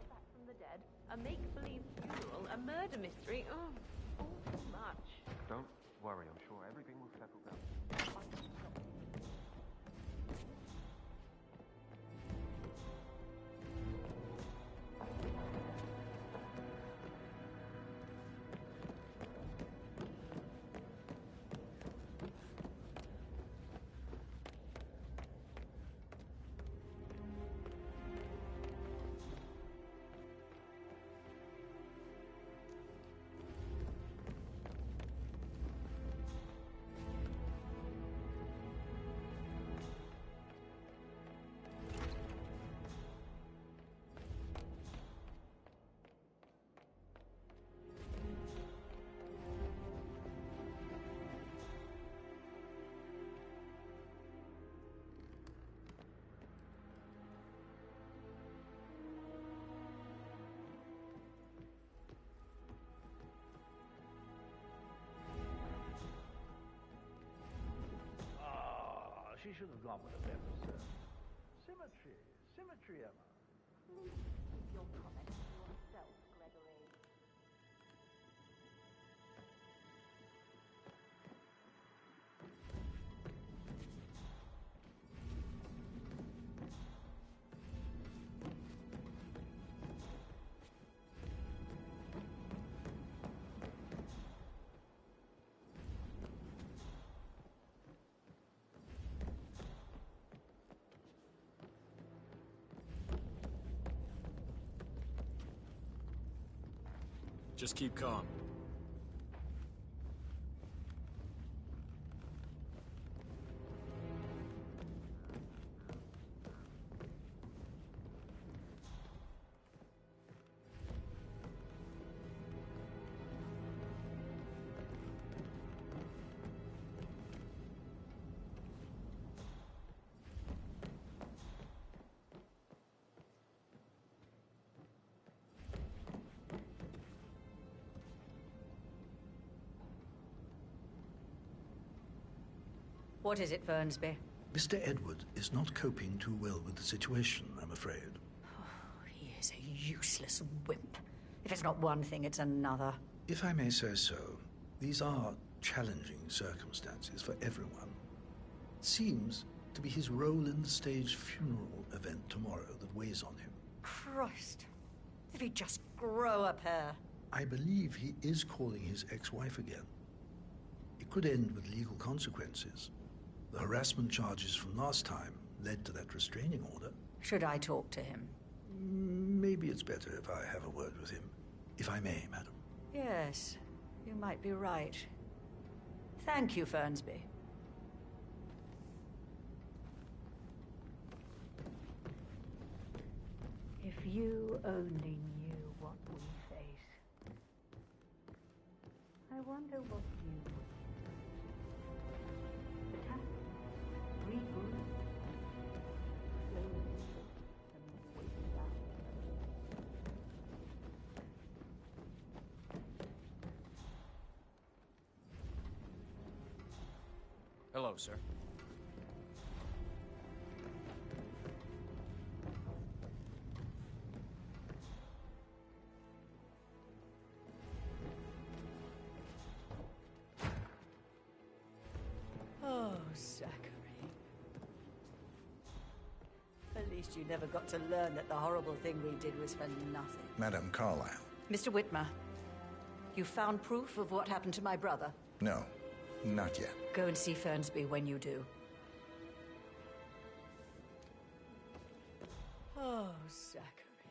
Speaker 15: Back from the dead, a make-believe funeral, a murder mystery. Oh, all too much.
Speaker 14: Don't worry, I'm sure everything will settle down.
Speaker 9: she should have gone with a better servant. Symmetry. Symmetry, Emma.
Speaker 12: Please keep your comments to yourself, Gregory.
Speaker 7: Just keep calm.
Speaker 22: What is it, Fernsby?
Speaker 9: Mr. Edward is not coping too well with the situation, I'm afraid.
Speaker 22: He is a useless wimp. If it's not one thing, it's another.
Speaker 9: If I may say so, these are challenging circumstances for everyone. It seems to be his role in the staged funeral event tomorrow that weighs on him.
Speaker 22: Christ. If he'd just grow a pair.
Speaker 9: I believe he is calling his ex-wife again. It could end with legal consequences. The harassment charges from last time led to that restraining order.
Speaker 22: Should I talk to him?
Speaker 9: Maybe it's better if I have a word with him. If I may, madam.
Speaker 22: Yes, you might be right. Thank you, Fernsby. If you only knew what we face, I wonder what you would do. Attack, regroup, slowly and wait it out.
Speaker 7: Hello, sir.
Speaker 22: Oh, Zachary. At least you never got to learn that the horrible thing we did was for nothing.
Speaker 8: Madame Carlyle.
Speaker 22: Mr. Whitmer, you found proof of what happened to my brother?
Speaker 8: No, not yet.
Speaker 22: Go and see Fernsby when you do. Oh, Zachary.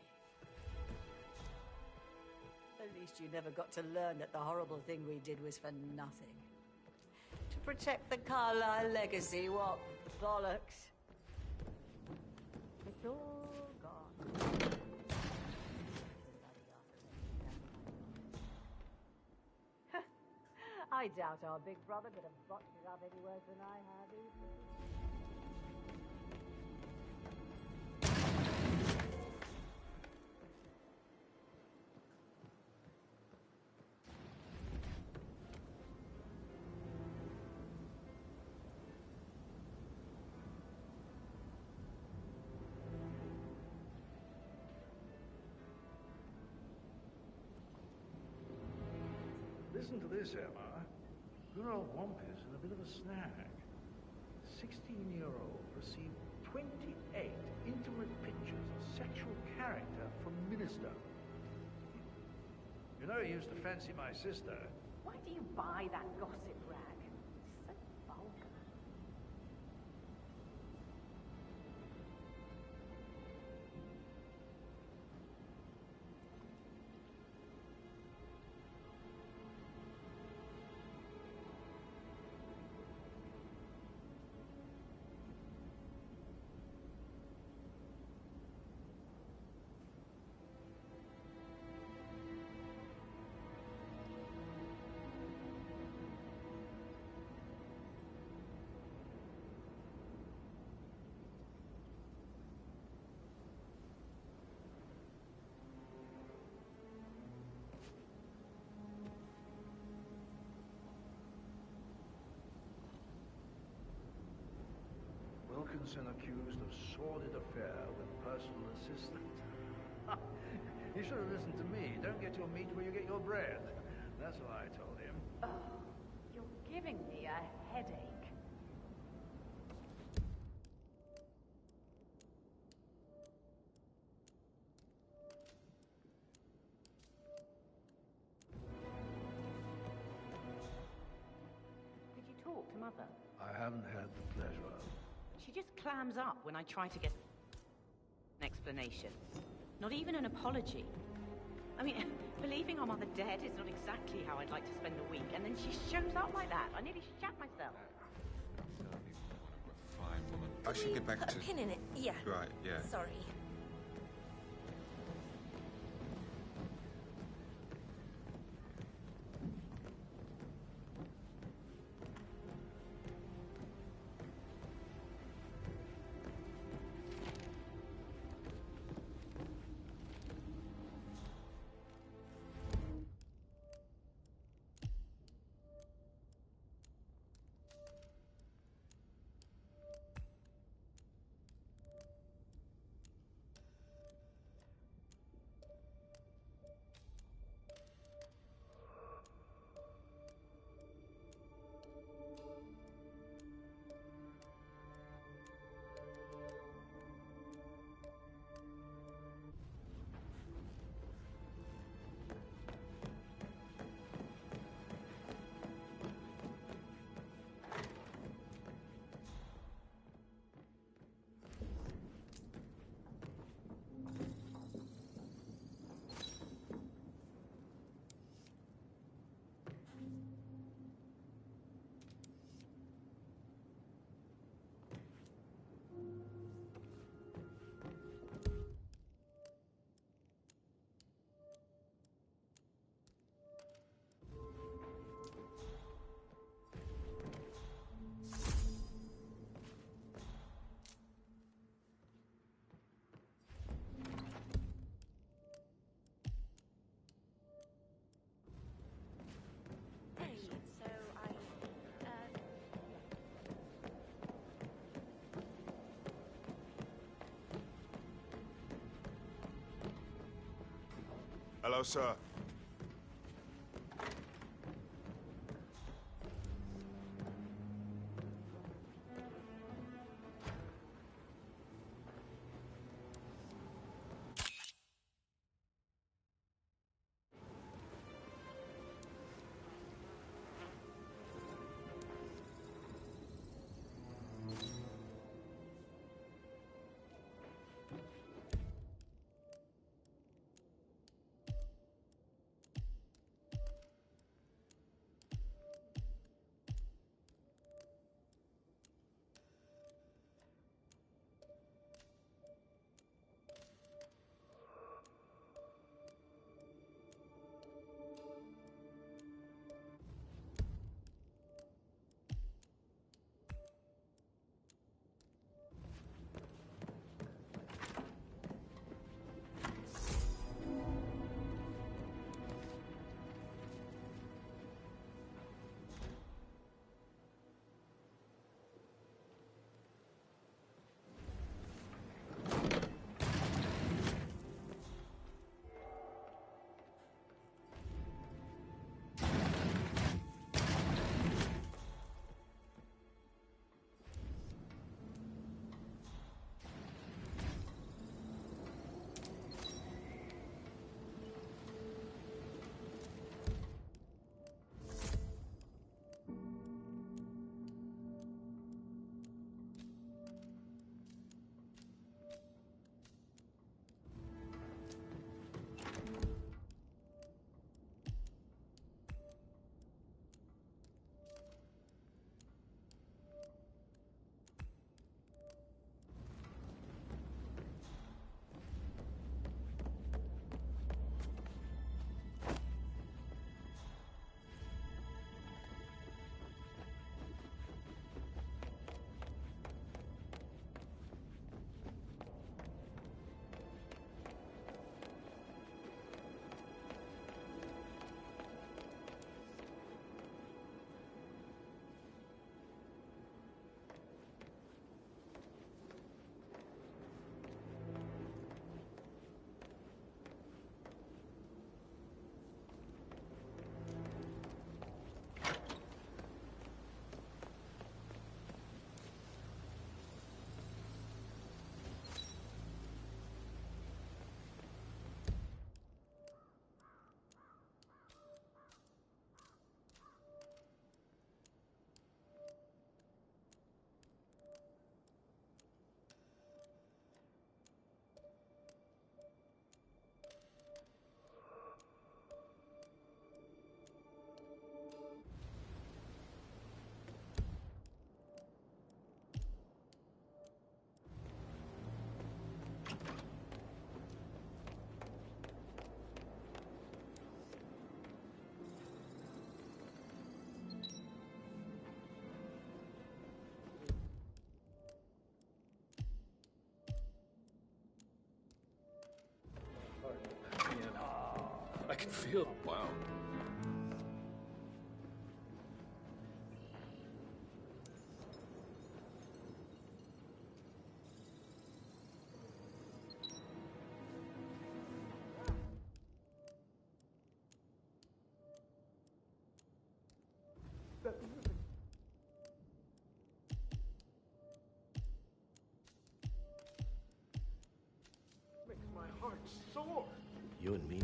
Speaker 22: At least you never got to learn that the horrible thing we did was for nothing. To protect the Carlyle legacy, what bollocks. It's all gone. I doubt our big brother could have botched it up any worse than I have either.
Speaker 9: Listen to this, Emma. Good old Wampus in a bit of a snag. 16-year-old received 28 intimate pictures of sexual character from minister. You know he used to fancy my sister.
Speaker 12: Why do you buy that gossip rag? It's so vulgar.
Speaker 9: Jensen accused of sordid affair with personal assistant. You should have listened to me. Don't get your meat where you get your bread. That's what I told him.
Speaker 12: Oh, you're giving me a headache. Did you talk to Mother?
Speaker 9: I haven't had the pleasure.
Speaker 12: She just clams up when I try to get an explanation. Not even an apology. I mean, believing our mother dead is not exactly how I'd like to spend the week, and then she shows up like that. I nearly shat myself.
Speaker 14: Fine, woman. I should get back
Speaker 16: Put
Speaker 14: to...
Speaker 16: a pin in it. Yeah.
Speaker 14: Right, yeah.
Speaker 16: Sorry.
Speaker 5: Hello, sir.
Speaker 7: I can feel it. Wow.
Speaker 3: Makes my heart sore.
Speaker 14: You and me.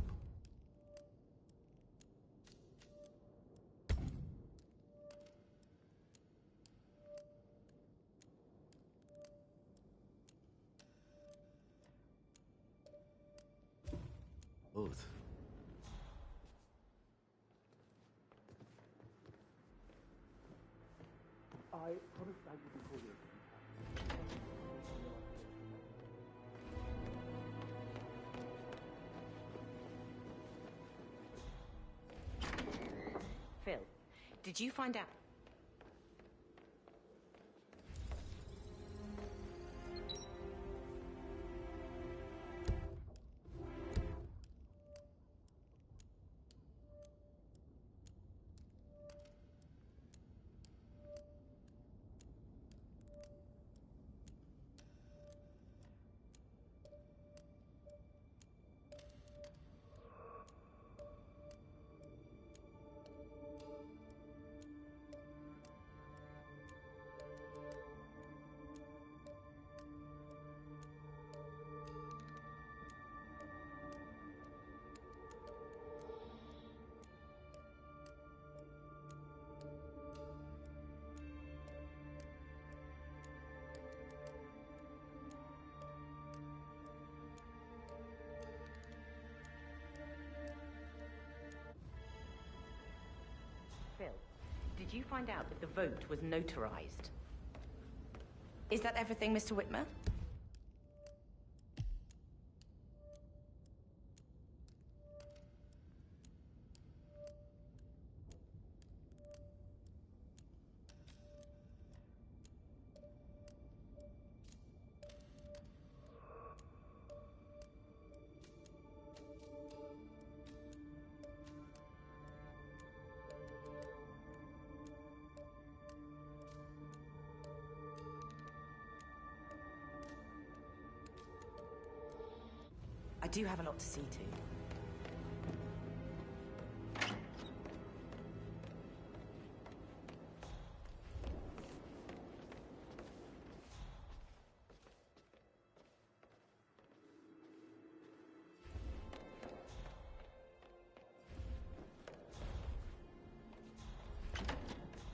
Speaker 14: Both.
Speaker 3: I promised I wouldn't call you.
Speaker 12: Phil, did you find out? Phil, did you find out that the vote was notarized? Is that everything, Mr. Whitmer? I do have a lot to see to.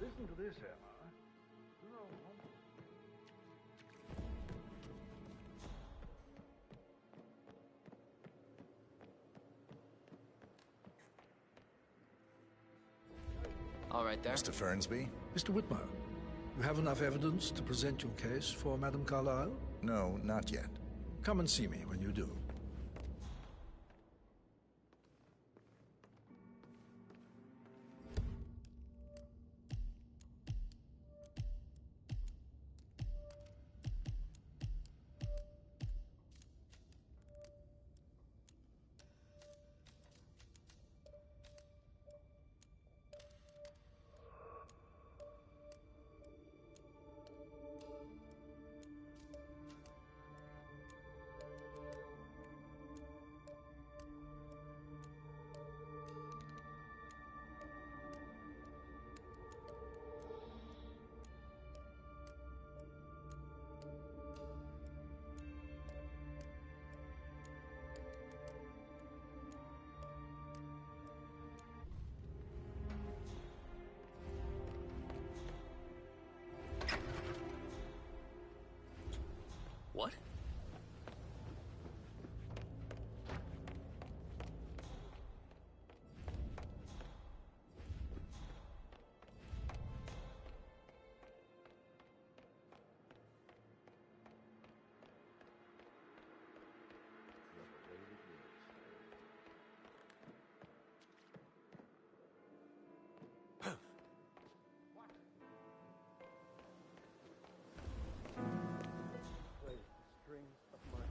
Speaker 3: Listen to this, Emma. No.
Speaker 19: All right there.
Speaker 8: Mr. Fernsby?
Speaker 9: Mr. Whitmer, you have enough evidence to present your case for Madame Carlyle?
Speaker 8: No, not yet.
Speaker 9: Come and see me when you do.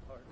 Speaker 17: heart.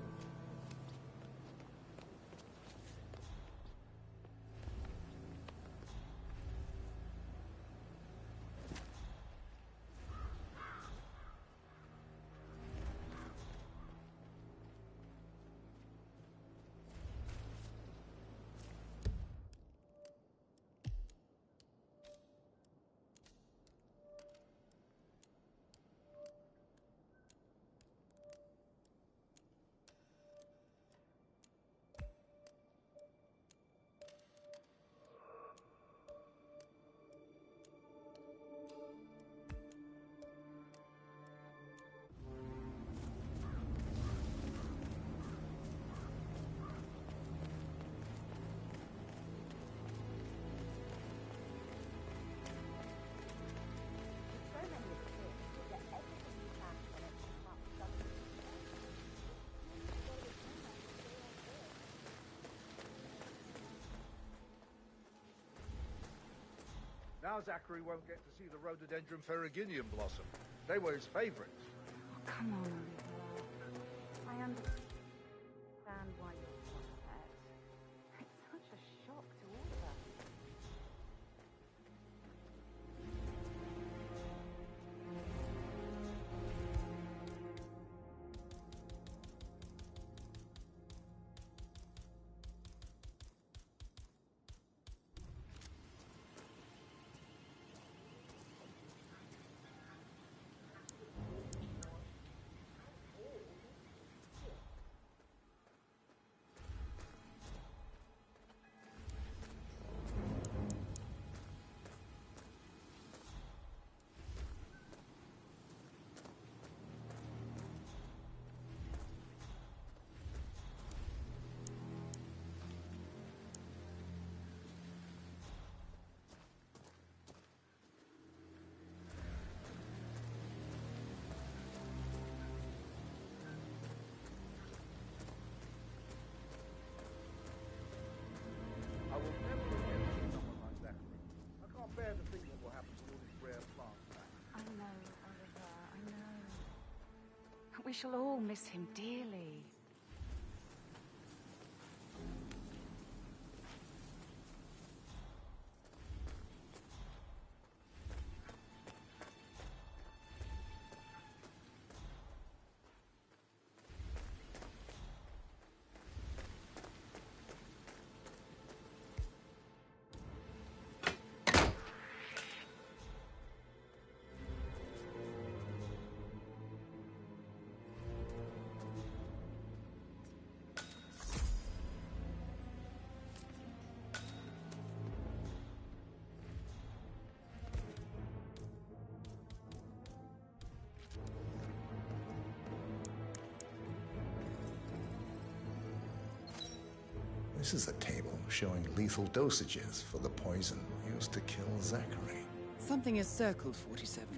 Speaker 17: Now Zachary won't get to see the rhododendron ferruginea blossom. They were his favorites.
Speaker 5: Oh, come on, Oliver. I understand why you're so upset. It's such a shock to all of us.
Speaker 17: I will never again see someone like Zachary. I can't bear to think what will happen to all these rare plants back.
Speaker 5: I know, Oliver, I know. We shall all miss him dearly.
Speaker 8: This is a table showing lethal dosages for the poison used to kill Zachary.
Speaker 1: Something is circled, 47.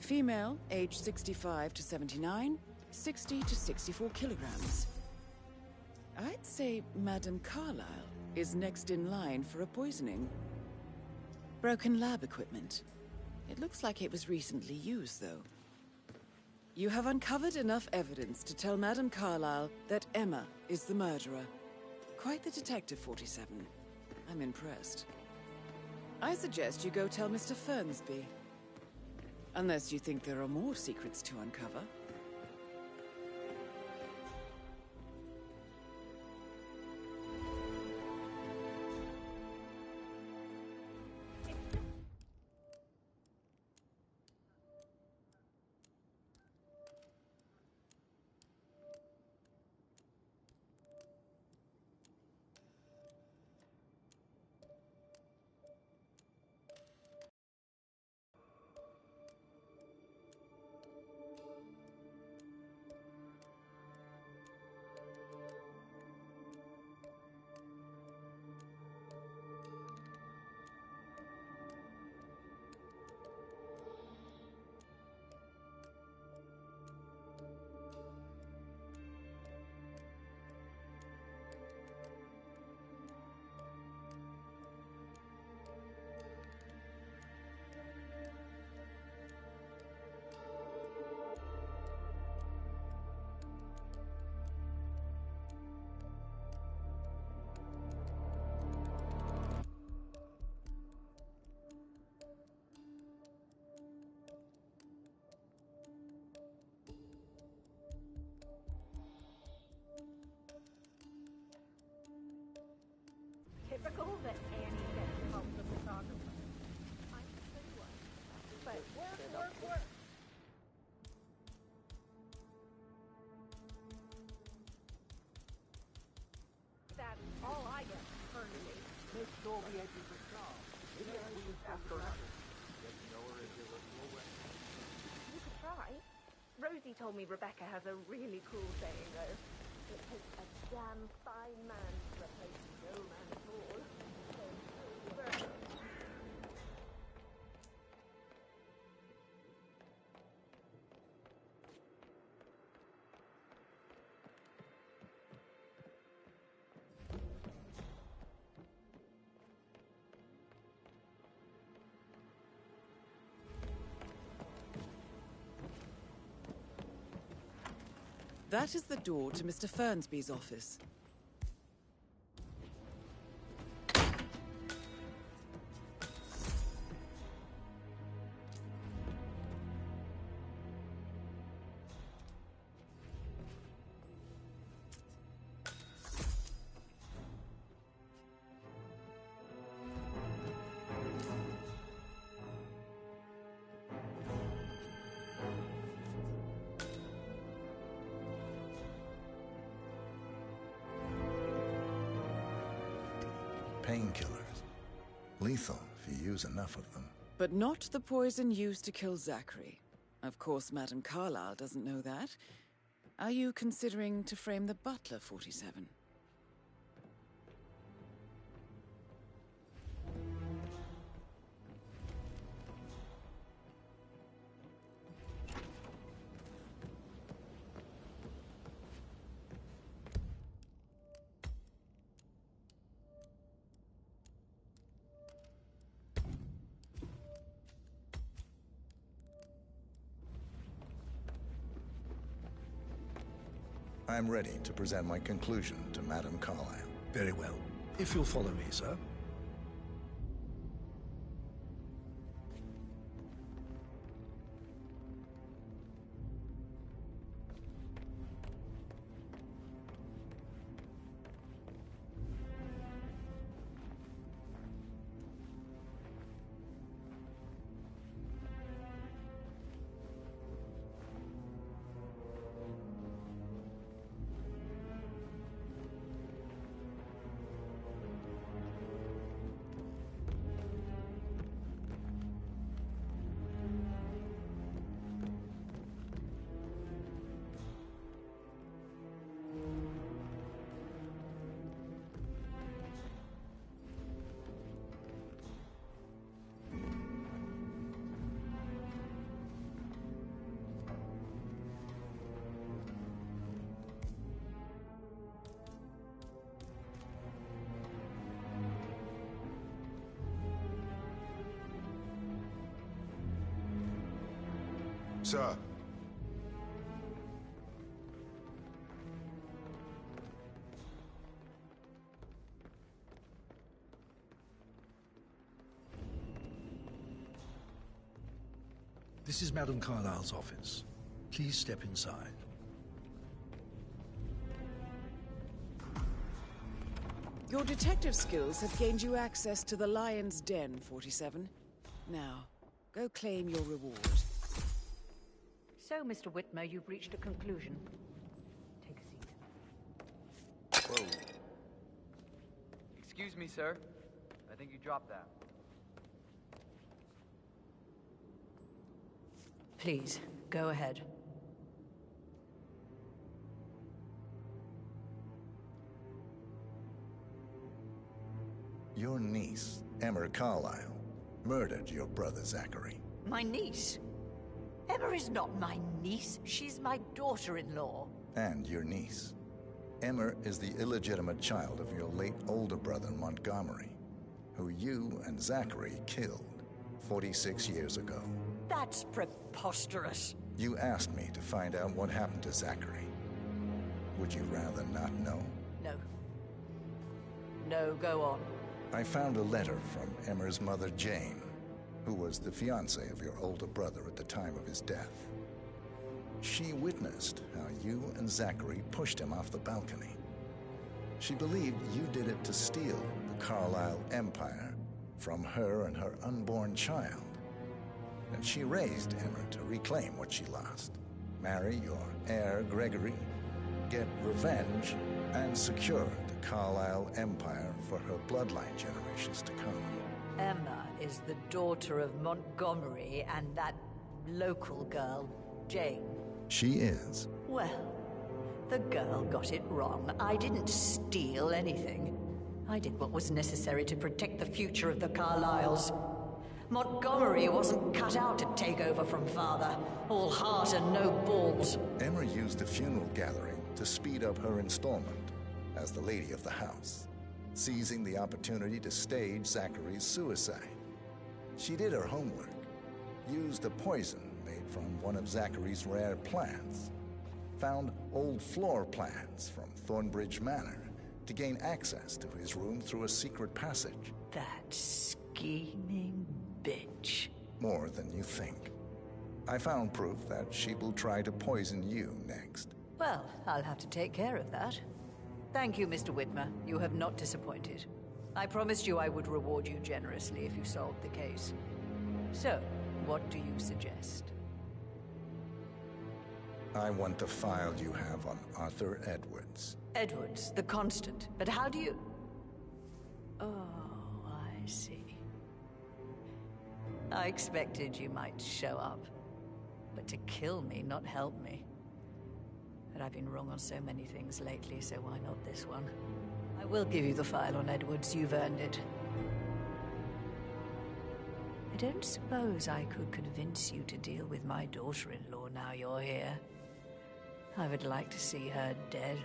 Speaker 1: Female, age 65 to 79, 60 to 64 kilograms. I'd say Madame Carlyle is next in line for a poisoning. Broken lab equipment. It looks like it was recently used, though. You have uncovered enough evidence to tell Madame Carlyle that Emma is the murderer. Quite the detective, 47. I'm impressed. I suggest you go tell Mr. Fernsby. Unless you think there are more secrets to uncover.
Speaker 4: typical that Annie gets help the photographer. I'm the good one. But work. That's all I get for me.
Speaker 20: Make sure we have you job. Maybe we can ask her out.
Speaker 4: You could try. Rosie told me Rebecca has a really cool saying, though. It takes a damn fine man to replace no man at all. So,
Speaker 1: That is the door to Mr. Fernsby's office.
Speaker 8: Painkillers. Lethal if you use enough of them.
Speaker 1: But not the poison used to kill Zachary. Of course, Madame Carlyle doesn't know that. Are you considering to frame the butler, 47?
Speaker 8: I'm ready to present my conclusion to Madame Carlyle.
Speaker 9: Very well. If you'll follow me, sir.
Speaker 14: Sir.
Speaker 9: This is Madame Carlyle's office. Please step inside.
Speaker 1: Your detective skills have gained you access to the Lion's Den, 47. Now, go claim your reward.
Speaker 22: So, Mr. Whitmer, you've reached a conclusion. Take a seat.
Speaker 10: Whoa. Excuse me, sir. I think you dropped that.
Speaker 22: Please, go ahead.
Speaker 8: Your niece, Emma Carlyle, murdered your brother Zachary.
Speaker 22: My niece? Emma is not my niece. She's my daughter-in-law.
Speaker 8: And your niece. Emma is the illegitimate child of your late older brother Montgomery, who you and Zachary killed 46 years ago.
Speaker 22: That's preposterous.
Speaker 8: You asked me to find out what happened to Zachary. Would you rather not know?
Speaker 22: No. No, go on.
Speaker 8: I found a letter from Emma's mother, Jane, who was the fiancée of your older brother at the time of his death. – She witnessed how you and Zachary pushed him off the balcony. She believed you did it to steal the Carlisle Empire from her and her unborn child. And she raised Emma to reclaim what she lost. Marry your heir, Gregory, get revenge, and secure the Carlisle Empire for her bloodline generations to come.
Speaker 22: Emma is the daughter of Montgomery and that local girl, Jane.
Speaker 8: She is.
Speaker 22: Well, the girl got it wrong. I didn't steal anything. I did what was necessary to protect the future of the Carlyles. Montgomery wasn't cut out to take over from Father. All heart and no balls.
Speaker 8: Emma used the funeral gathering to speed up her installment as the lady of the house, seizing the opportunity to stage Zachary's suicide. She did her homework, used a poison made from one of Zachary's rare plants, found old floor plans from Thornbridge Manor to gain access to his room through a secret passage.
Speaker 22: That scheming bitch.
Speaker 8: More than you think. I found proof that she will try to poison you next.
Speaker 22: Well, I'll have to take care of that. Thank you, Mr. Whitmer. You have not disappointed. I promised you I would reward you generously if you solved the case. So, what do you suggest?
Speaker 8: I want the file you have on Arthur Edwards.
Speaker 22: Edwards, the Constant. But how do you... Oh, I see. I expected you might show up. But to kill me, not help me. But I've been wrong on so many things lately, so why not this one? I will give you the file on Edwards. You've earned it. I don't suppose I could convince you to deal with my daughter-in-law now you're here. I would like to see her dead.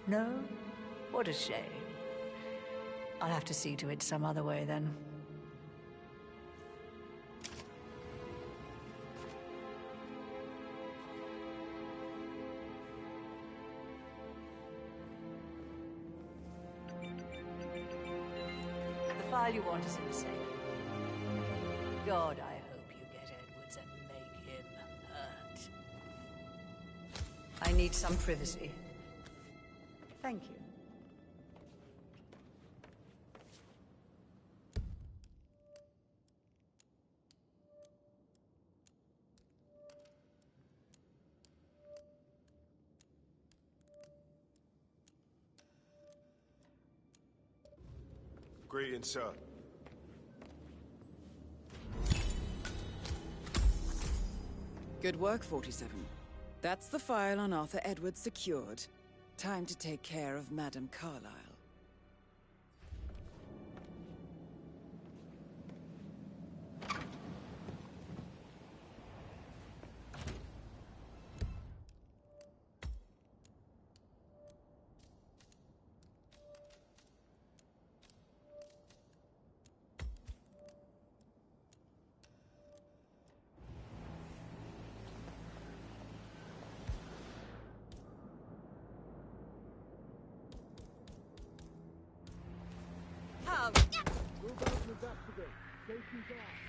Speaker 22: No? What a shame. I'll have to see to it some other way then. The file you want is in the safe. God, I hope you get Edwards and make him hurt. I need some privacy. Thank you.
Speaker 14: Greetings, sir.
Speaker 1: Good work, 47. That's the file on Arthur Edwards secured. Time to take care of Madame Carlisle.
Speaker 20: We'll go and investigate. Station's off.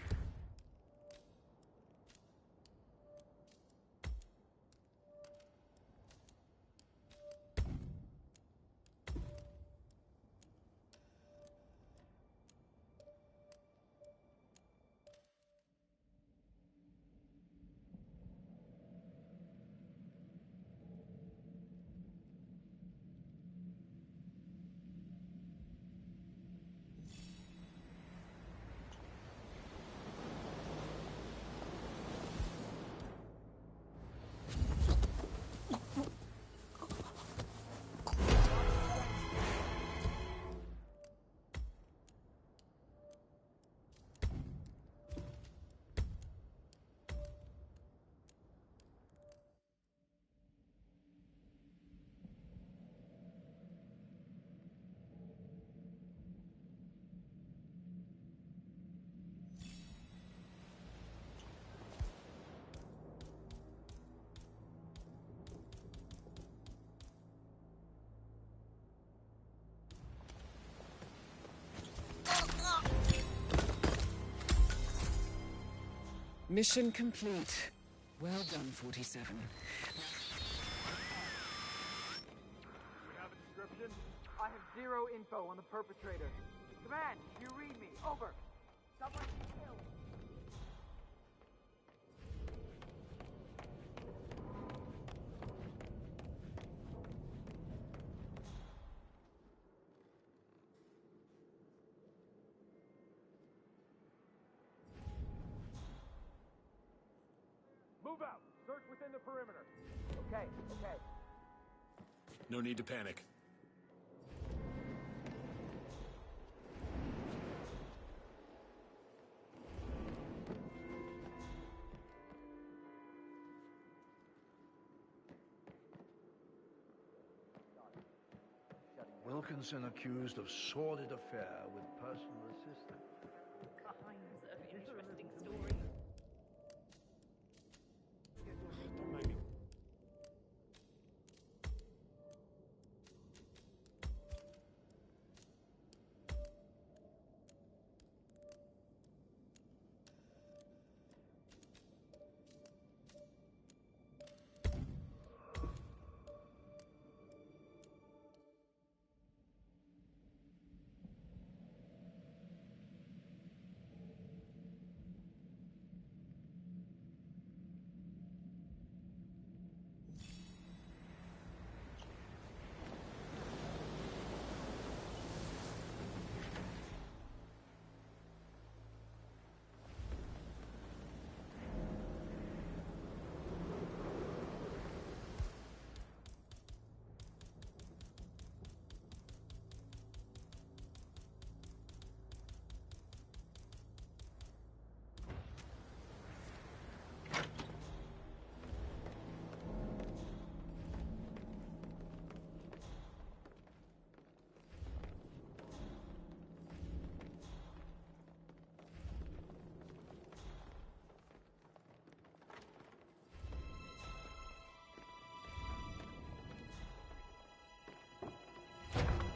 Speaker 1: Mission complete. Well done, 47.
Speaker 11: Captain. I have zero info on the perpetrator. Command, you read me. Over. Someone's killed.
Speaker 3: Move out! Search within the perimeter.
Speaker 11: Okay, okay.
Speaker 7: No need to panic.
Speaker 9: Wilkinson accused of sordid affair with personal assistant.
Speaker 15: Kinds of interesting stories.
Speaker 6: Don't make me.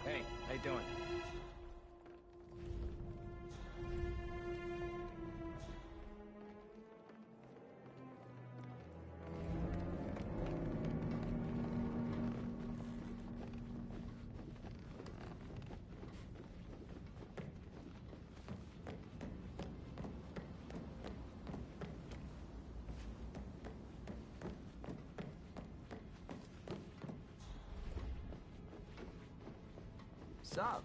Speaker 19: Hey, how you doing?
Speaker 10: Sup?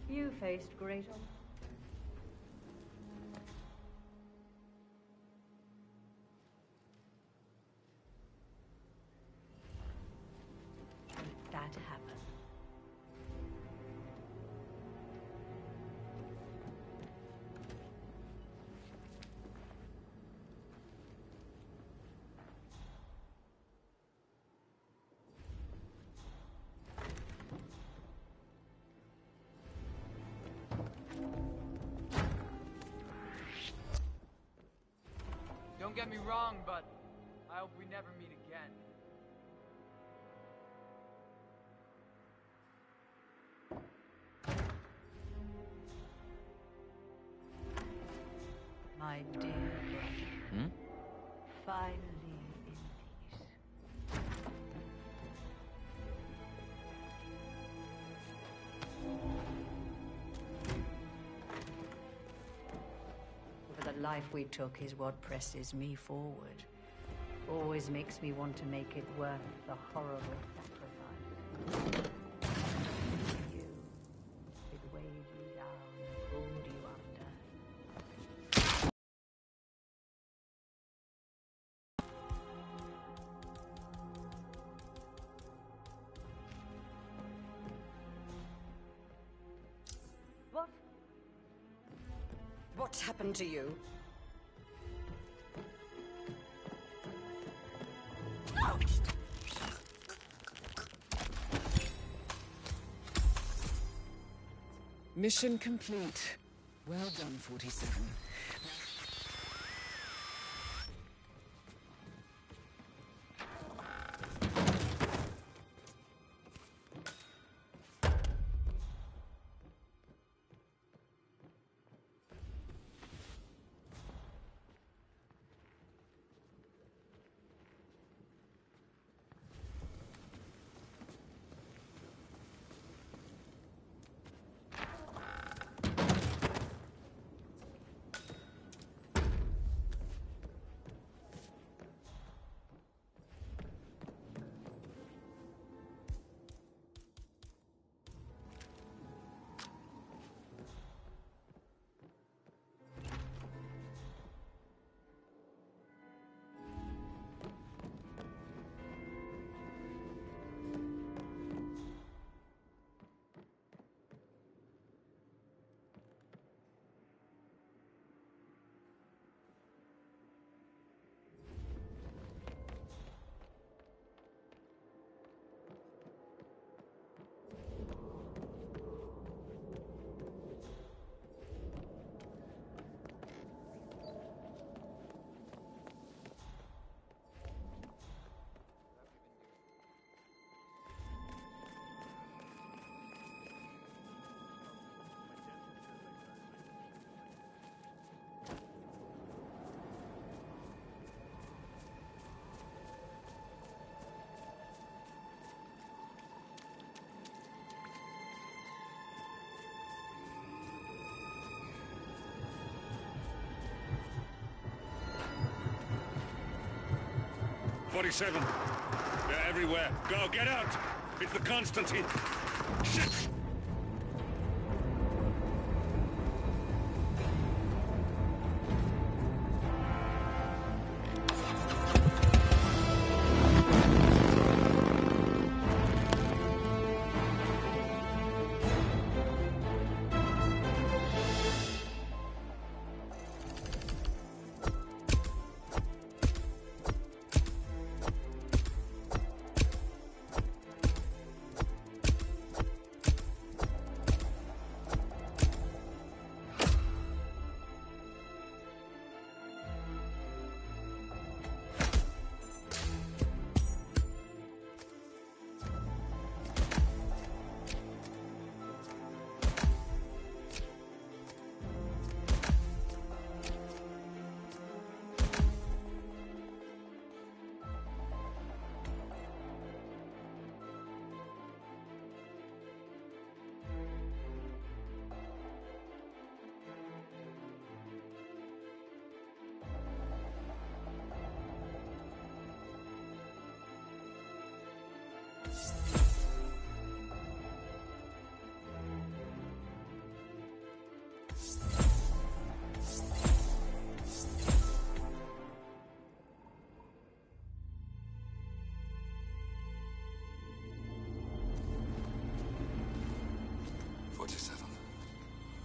Speaker 22: You faced great odds. That happened.
Speaker 10: Don't get me wrong, but I hope we never meet again.
Speaker 22: My dear brother. Finally in peace. For the life we took is what presses me forward. Always makes me want to make it worth the horrible sacrifice. You, it weighed you down, pulled you under.
Speaker 1: What's happened to you? Mission complete. Well done, 47.
Speaker 7: 47. They're everywhere. Go, get out! It's the Constantine. Shit!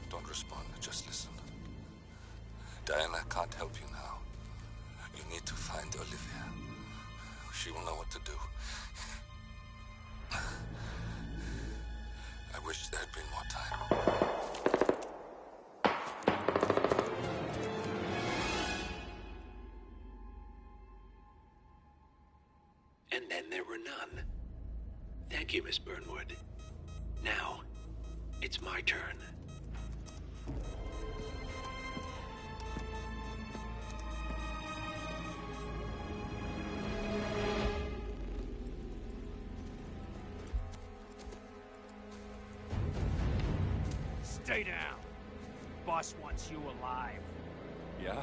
Speaker 13: Don't respond, just listen. Diana can't help you now. You need to find Olivia. She will know what to do. I wish there had been more time.
Speaker 18: And then there were none. Thank you, Miss Burnwood. Now, it's my turn.
Speaker 23: Stay down. Boss wants you alive.
Speaker 7: Yeah?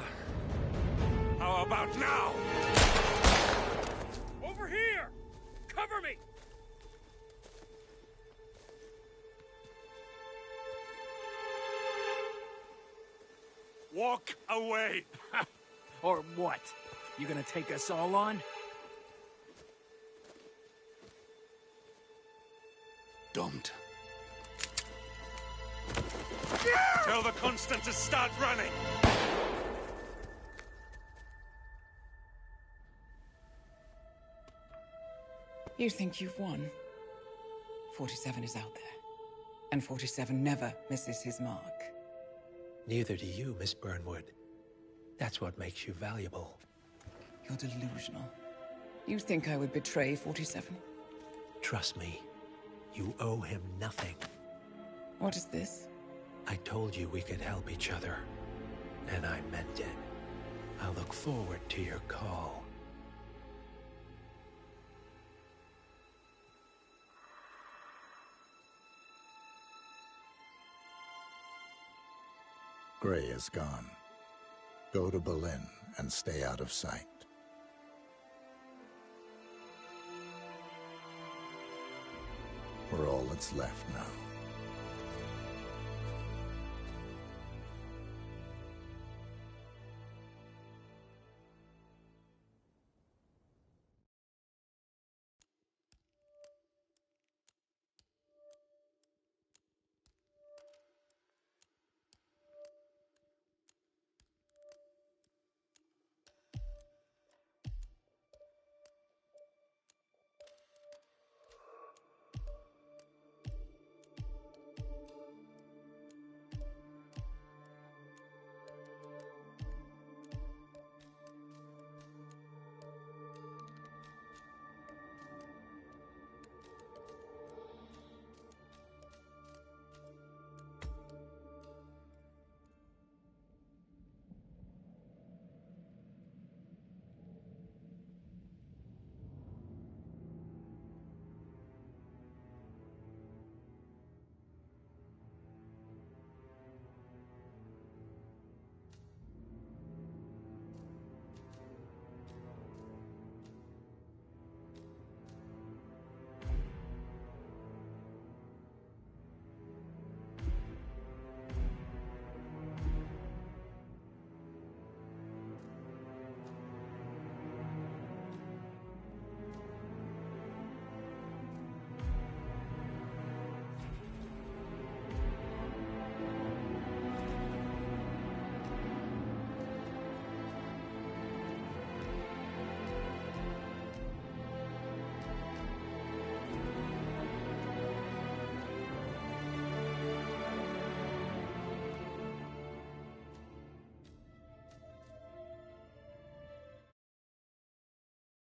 Speaker 7: How about now?
Speaker 23: Over here! Cover me!
Speaker 7: Walk away!
Speaker 23: Or what? You gonna take us all on?
Speaker 7: Don't. Tell the Constant to start running!
Speaker 1: You think you've won? 47 is out there. And 47 never misses his mark.
Speaker 18: Neither do you, Miss Burnwood. That's what makes you valuable.
Speaker 1: You're delusional. You think I would betray 47?
Speaker 18: Trust me, you owe him nothing.
Speaker 1: What is this?
Speaker 18: I told you we could help each other, and I meant it. I look forward to your call.
Speaker 8: Gray is gone. Go to Berlin and stay out of sight. We're all that's left now.